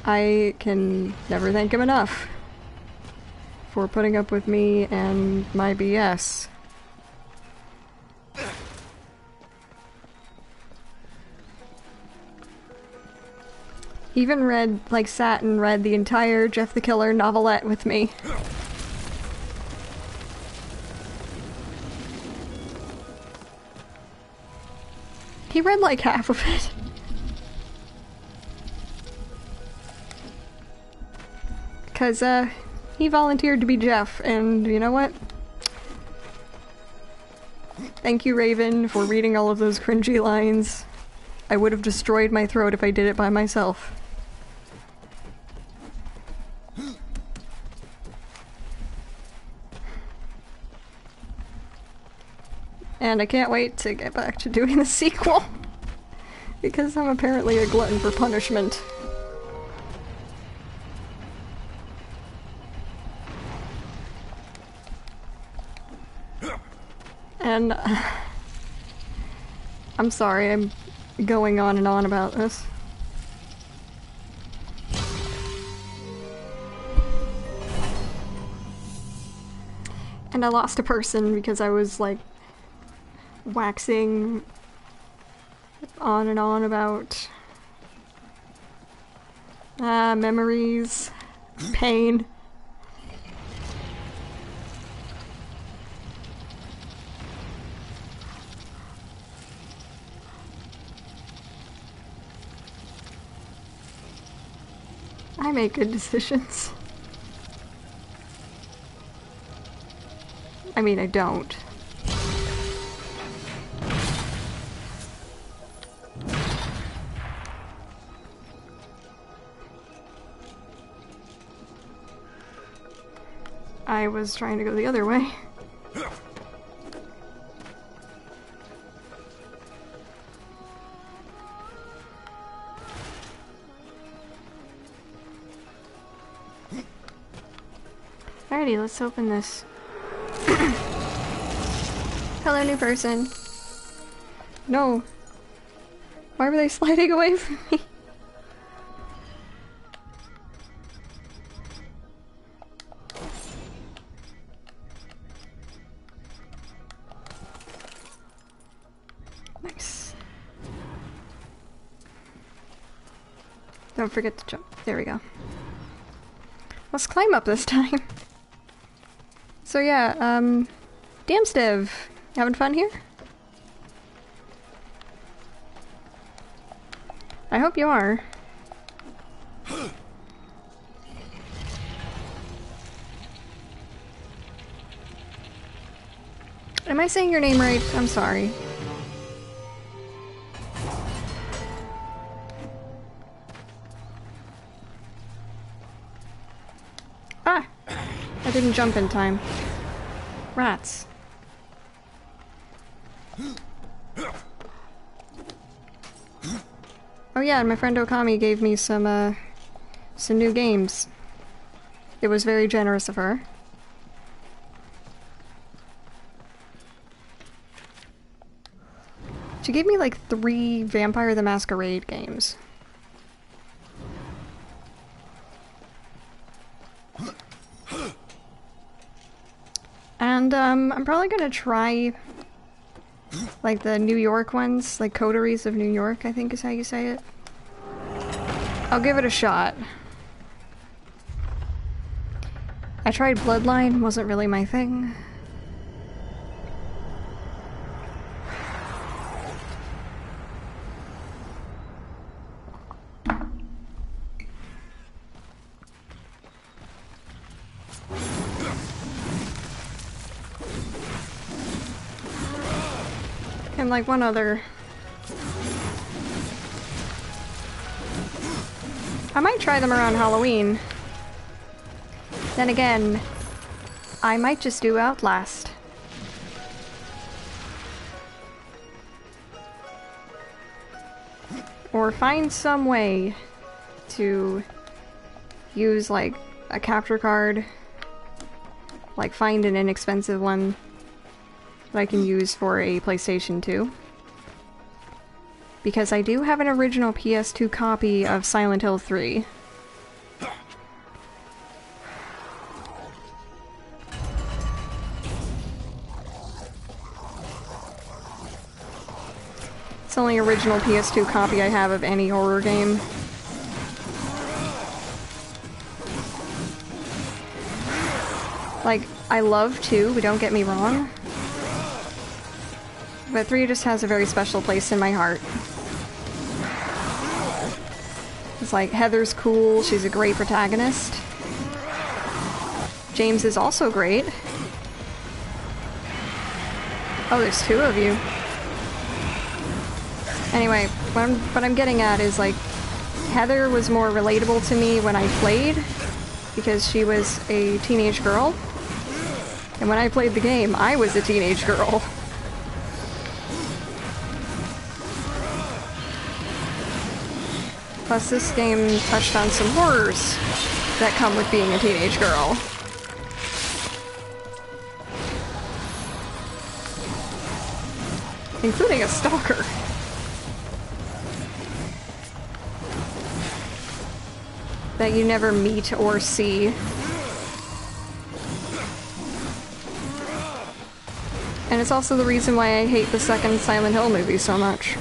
I can never thank him enough for putting up with me and my BS. He even sat and read the entire Jeff the Killer novelette with me. He read like half of it. Because, he volunteered to be Jeff, and you know what? Thank you, Raven, for reading all of those cringy lines. I would have destroyed my throat if I did it by myself. And I can't wait to get back to doing the sequel, because I'm apparently a glutton for punishment. And I'm sorry, I'm going on and on about this. And I lost a person because I was like waxing on and on about memories, pain. I make good decisions. I mean, I don't. I was trying to go the other way. Alrighty, let's open this. Hello, new person. No. Why were they sliding away from me? Nice. Don't forget to jump. There we go. Let's climb up this time. So yeah, Damstev, having fun here? I hope you are. Am I saying your name right? I'm sorry. Ah! I didn't jump in time. Rats. Oh yeah, and my friend Okami gave me some new games. It was very generous of her. She gave me like 3 Vampire the Masquerade games. And I'm probably gonna try like the New York ones, like Coteries of New York, I think is how you say it. I'll give it a shot. I tried Bloodline, wasn't really my thing. And like one other. I might try them around Halloween. Then again, I might just do Outlast. Or find some way to use like a capture card. Like find an inexpensive one that I can use for a PlayStation 2. Because I do have an original PS2 copy of Silent Hill 3. It's the only original PS2 copy I have of any horror game. Like, I love 2, but don't get me wrong. But 3 just has a very special place in my heart. It's like, Heather's cool, she's a great protagonist. James is also great. Oh, there's 2 of you. Anyway, what I'm getting at is, like, Heather was more relatable to me when I played, because she was a teenage girl. And when I played the game, I was a teenage girl. Plus, this game touched on some horrors that come with being a teenage girl. Including a stalker. That you never meet or see. And it's also the reason why I hate the second Silent Hill movie so much.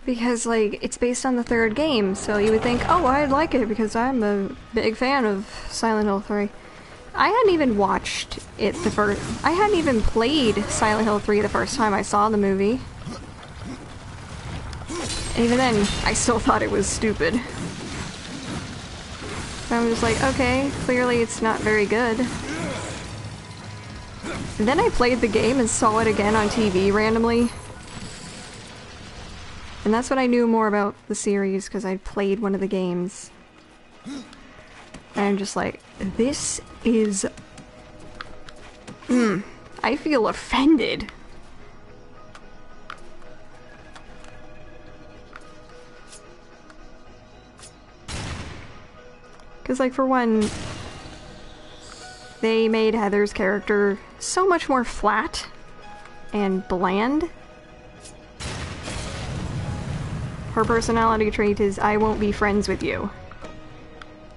Because, like, it's based on the 3rd game, so you would think, oh, I'd like it because I'm a big fan of Silent Hill 3. I hadn't even watched it I hadn't even played Silent Hill 3 the first time I saw the movie. And even then, I still thought it was stupid. I was like, okay, clearly it's not very good. And then I played the game and saw it again on TV randomly. And that's when I knew more about the series, because I'd played one of the games. And I'm just like, this is... I feel offended. Because, like, for one, they made Heather's character so much more flat and bland. Her personality trait is, I won't be friends with you.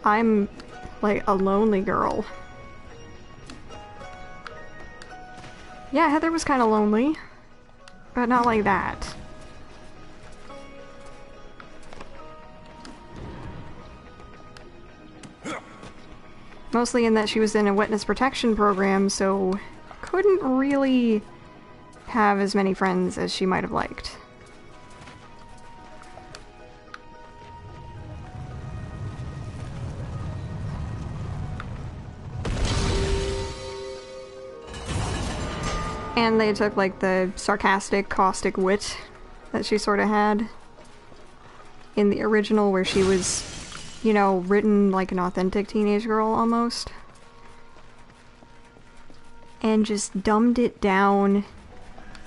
I'm, like, a lonely girl. Yeah, Heather was kind of lonely, but not like that. Mostly in that she was in a witness protection program, so couldn't really have as many friends as she might have liked. And they took, like, the sarcastic, caustic wit that she sort of had in the original, where she was, you know, written like an authentic teenage girl, almost. And just dumbed it down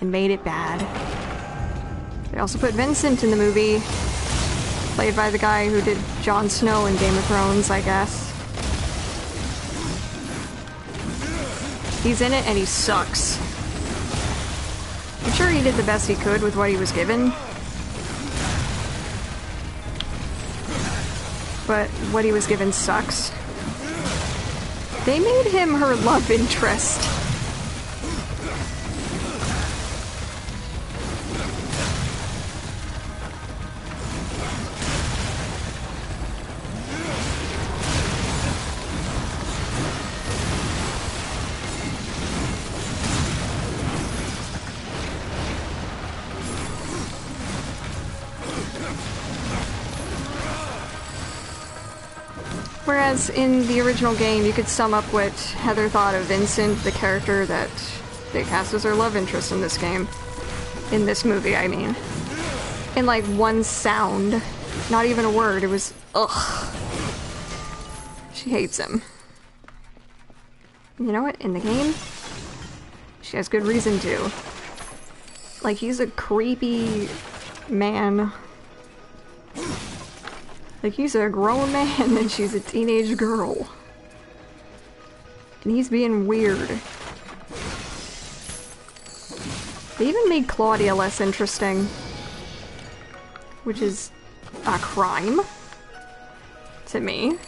and made it bad. They also put Vincent in the movie, played by the guy who did Jon Snow in Game of Thrones, I guess. He's in it and he sucks. I'm sure he did the best he could with what he was given. But what he was given sucks. They made him her love interest. Whereas in the original game, you could sum up what Heather thought of Vincent, the character that they cast as her love interest in this game. In this movie, I mean. In like one sound. Not even a word. It was, ugh. She hates him. You know what? In the game, she has good reason to. Like, he's a creepy man. Like, he's a grown man and she's a teenage girl. And he's being weird. They even made Claudia less interesting. Which is a crime. To me.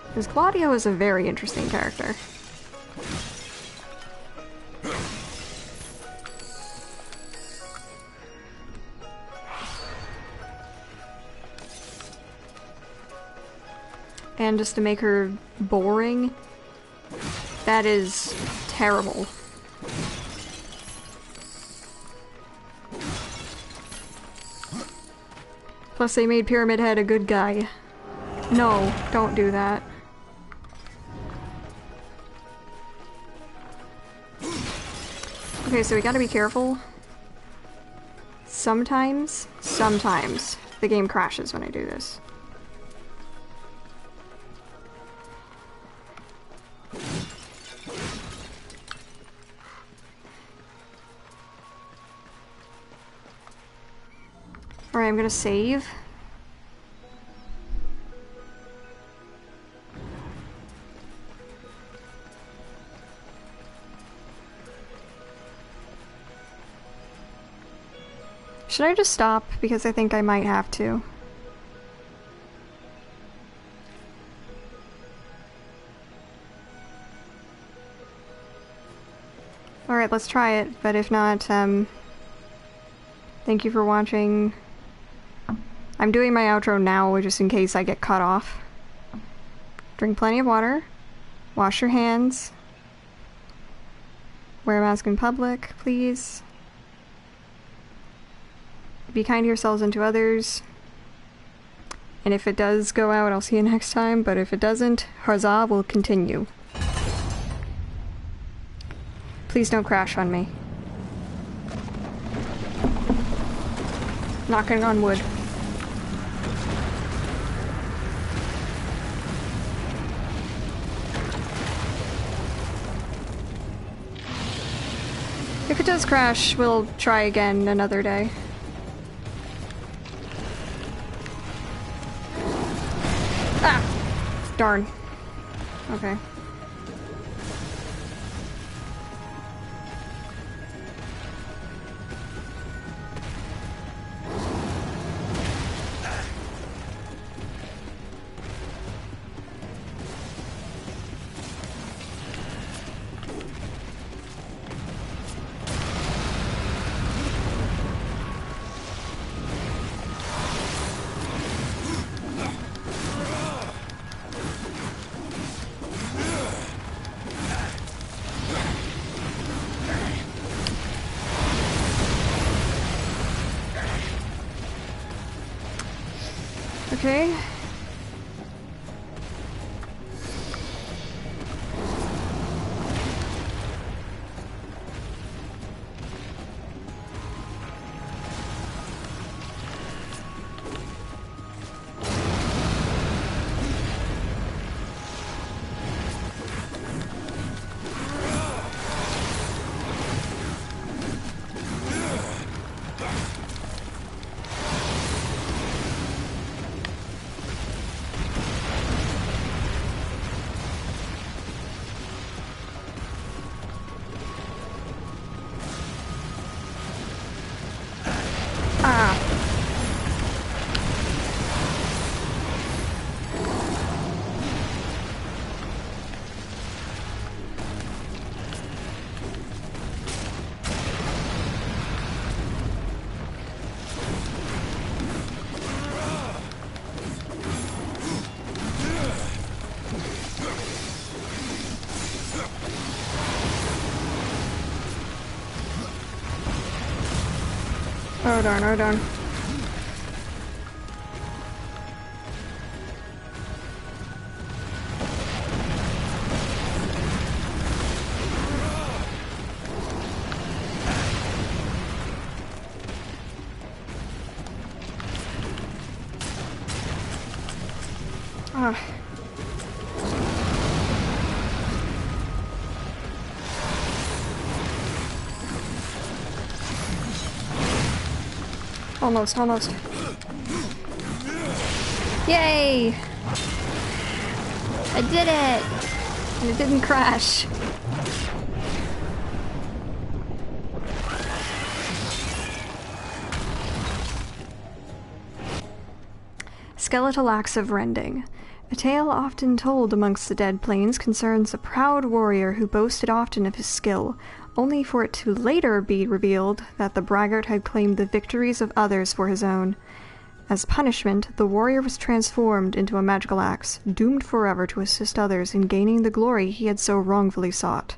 Because Claudia was a very interesting character. And just to make her boring, that is terrible. Plus they made Pyramid Head a good guy. No, don't do that. Okay, so we gotta be careful. Sometimes the game crashes when I do this. Alright, I'm gonna save. Should I just stop? Because I think I might have to. Alright, let's try it, but if not, thank you for watching. I'm doing my outro now, just in case I get cut off. Drink plenty of water. Wash your hands. Wear a mask in public, please. Be kind to yourselves and to others. And if it does go out, I'll see you next time, but if it doesn't, Huzzah will continue. Please don't crash on me. Knocking on wood. If it does crash, we'll try again another day. Ah! Darn. Okay. Okay. Oh darn, oh darn. Ah. Almost, almost. Yay! I did it! And it didn't crash. Skeletal acts of rending. A tale often told amongst the Dead Plains concerns a proud warrior who boasted often of his skill, only for it to later be revealed that the braggart had claimed the victories of others for his own. As punishment, the warrior was transformed into a magical axe, doomed forever to assist others in gaining the glory he had so wrongfully sought.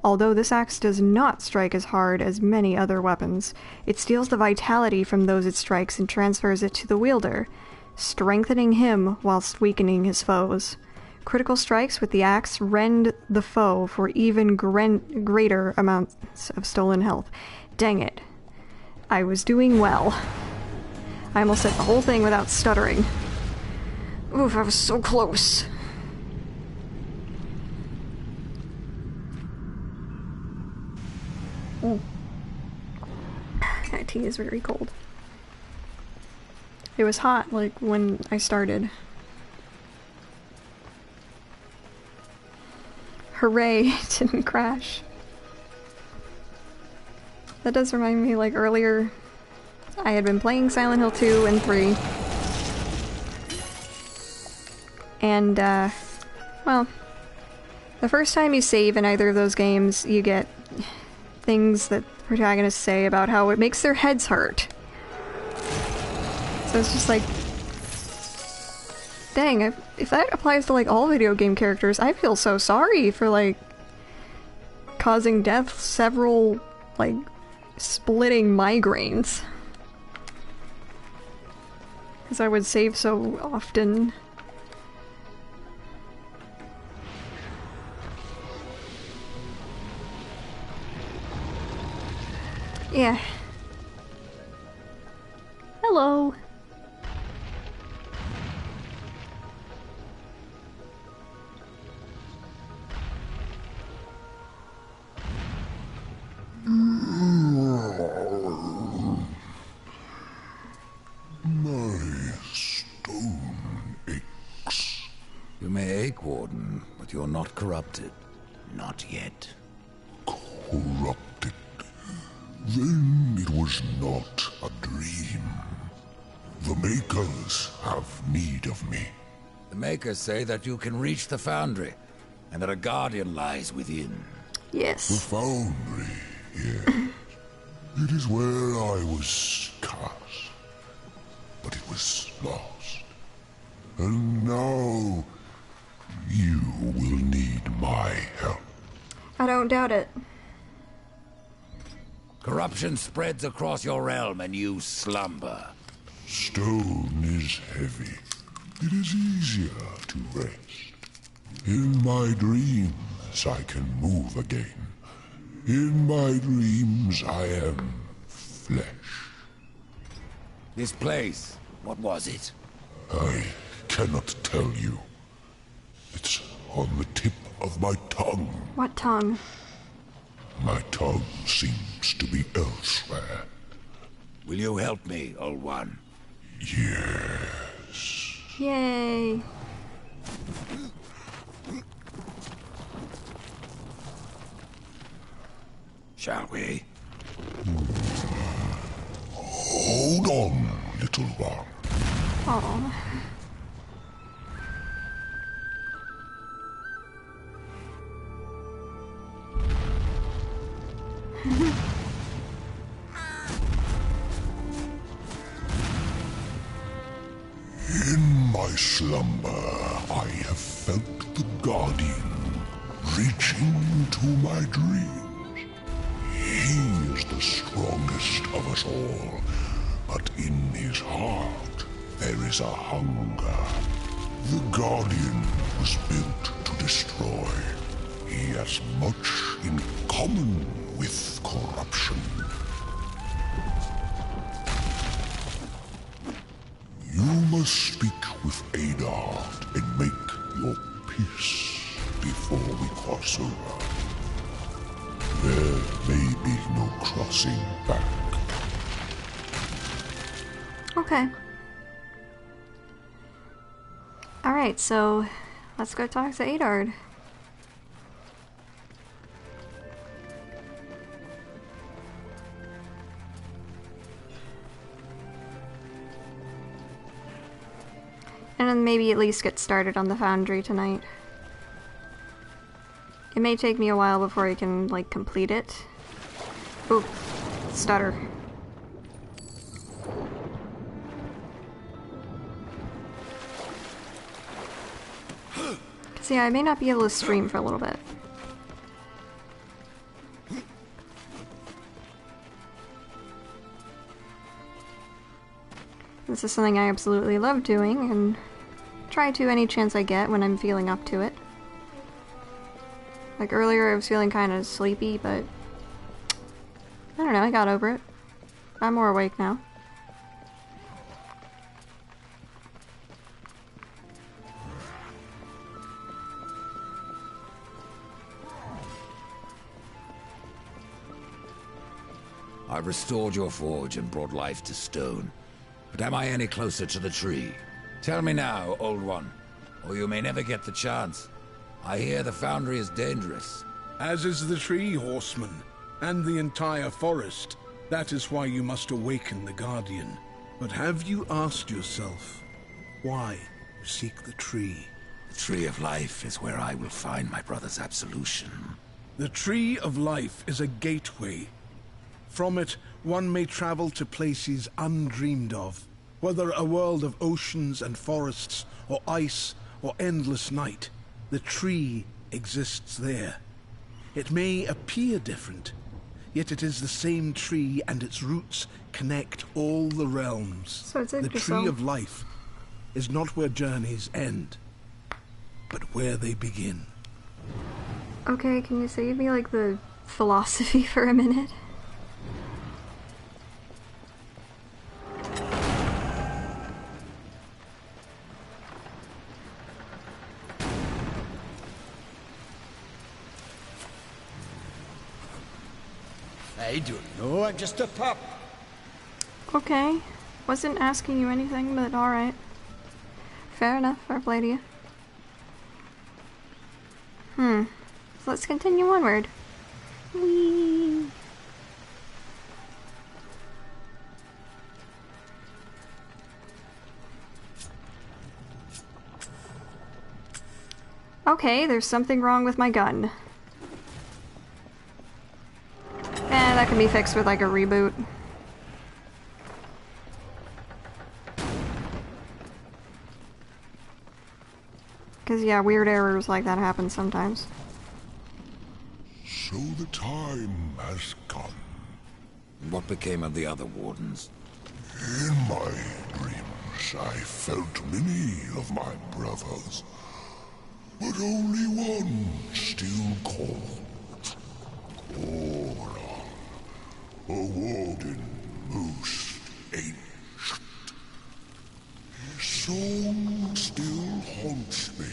Although this axe does not strike as hard as many other weapons, it steals the vitality from those it strikes and transfers it to the wielder, strengthening him whilst weakening his foes. Critical strikes with the axe rend the foe for even greater amounts of stolen health. Dang it. I was doing well. I almost said the whole thing without stuttering. Oof, I was so close. Oh. That tea is very cold. It was hot, like, when I started. Hooray, it didn't crash. That does remind me, like, earlier I had been playing Silent Hill 2 and 3. And, well, the first time you save in either of those games, you get things that protagonists say about how it makes their heads hurt. So it's just like, dang, if that applies to like all video game characters, I feel so sorry for like causing death several like splitting migraines. Because I would save so often. Yeah. Hello. My stone aches. You may ache, Warden, but you're not corrupted. Not yet. Corrupted? Then it was not a dream. The Makers have need of me. The Makers say that you can reach the Foundry, and that a Guardian lies within. The Yes. Foundry, yes. It is where I was cast. But it was lost. And now you will need my help. I don't doubt it. Corruption spreads across your realm and you slumber. Stone is heavy. It is easier to rest. In my dreams, I can move again. In my dreams, I am flesh. This place, what was it? I cannot tell you. It's on the tip of my tongue. What tongue? My tongue seems to be elsewhere. Will you help me, old one? Yes. Yay. Shall we? Hold on, little one. Oh. In my slumber, I have felt the Guardian reaching to my dreams. He is the strongest of us all, but in his heart there is a hunger. The Guardian was built to destroy. He has much in common with corruption. You must speak with Adard and make your peace before we cross over. There may be no crossing back. Okay. Alright, so let's go talk to Adard. And then maybe at least get started on the Foundry tonight. It may take me a while before I can, like, complete it. Ooh, stutter. So yeah, I may not be able to stream for a little bit. This is something I absolutely love doing, and try to any chance I get when I'm feeling up to it. Like earlier I was feeling kind of sleepy, but I don't know, I got over it. I'm more awake now. I restored your forge and brought life to stone. But am I any closer to the tree? Tell me now, old one, or you may never get the chance. I hear the Foundry is dangerous. As is the tree, horseman, and the entire forest. That is why you must awaken the Guardian. But have you asked yourself why you seek the tree? The Tree of Life is where I will find my brother's absolution. The Tree of Life is a gateway. From it, one may travel to places undreamed of, whether a world of oceans and forests, or ice, or endless night. The tree exists there. It may appear different, yet it is the same tree, and its roots connect all the realms. So it's the Tree of Life is not where journeys end, but where they begin. Okay, can you save me like the philosophy for a minute? I don't know, I'm just a pup. Okay. Wasn't asking you anything, but alright. Fair enough, fair play to you. So let's continue onward. Whee! Okay, there's something wrong with my gun. That can be fixed with like a reboot. Because yeah, weird errors like that happen sometimes. So the time has come. What became of the other wardens? In my Once I felt many of my brothers, but only one still called Goron, a warden most ancient. His song still haunts me,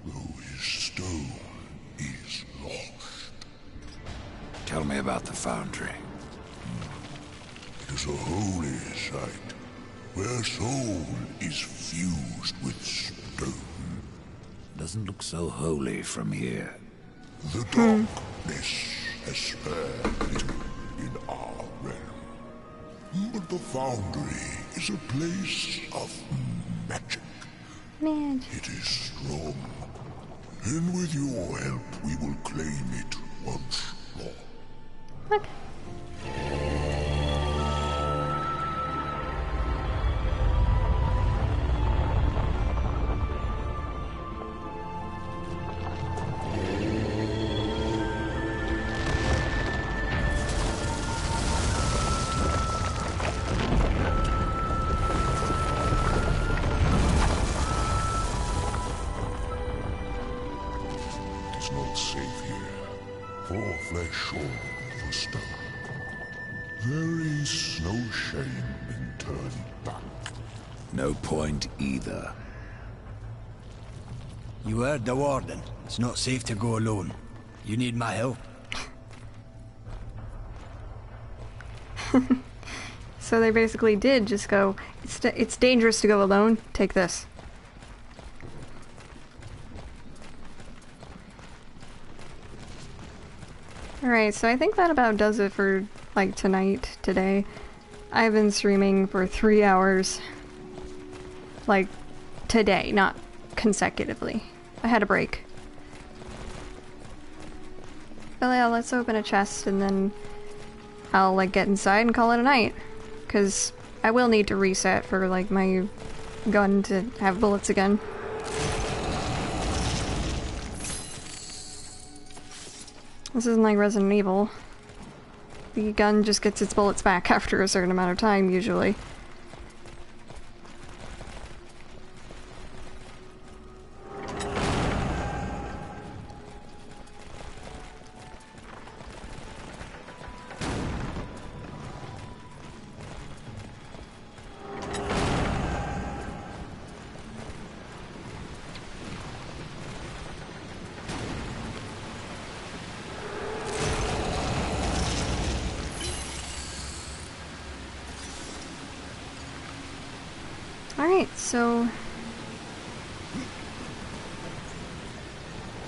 though his stone is lost. Tell me about the Foundry. It is a holy site, where soul is fused with stone. Doesn't look so holy from here. The darkness has spared it in our realm. But the Foundry is a place of magic. It is strong, and with your help we will claim it once more. Okay. It is not safe here, for flesh or for stone. There is no shame in turning back. No point either. You heard the warden. It's not safe to go alone. You need my help. So they basically did just go, it's dangerous to go alone, take this. Alright, so I think that about does it for, like, today. I've been streaming for 3 hours. Like, today, not consecutively. I had a break. But yeah, let's open a chest and then I'll, like, get inside and call it a night. Because I will need to reset for, like, my gun to have bullets again. This isn't like Resident Evil. The gun just gets its bullets back after a certain amount of time, usually. Alright, so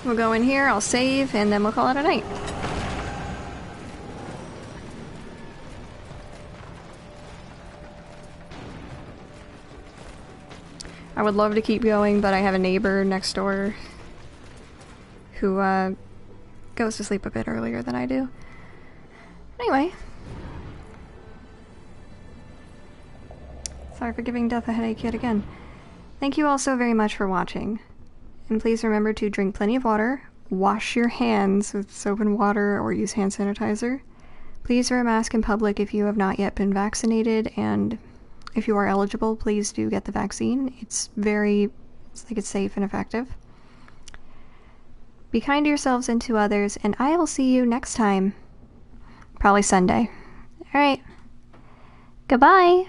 we'll go in here, I'll save, and then we'll call it a night. I would love to keep going, but I have a neighbor next door who goes to sleep a bit earlier than I do. Anyway. Sorry for giving Death a headache yet again. Thank you all so very much for watching. And please remember to drink plenty of water, wash your hands with soap and water, or use hand sanitizer. Please wear a mask in public if you have not yet been vaccinated, and if you are eligible, please do get the vaccine. It's safe and effective. Be kind to yourselves and to others, and I will see you next time. Probably Sunday. Alright. Goodbye!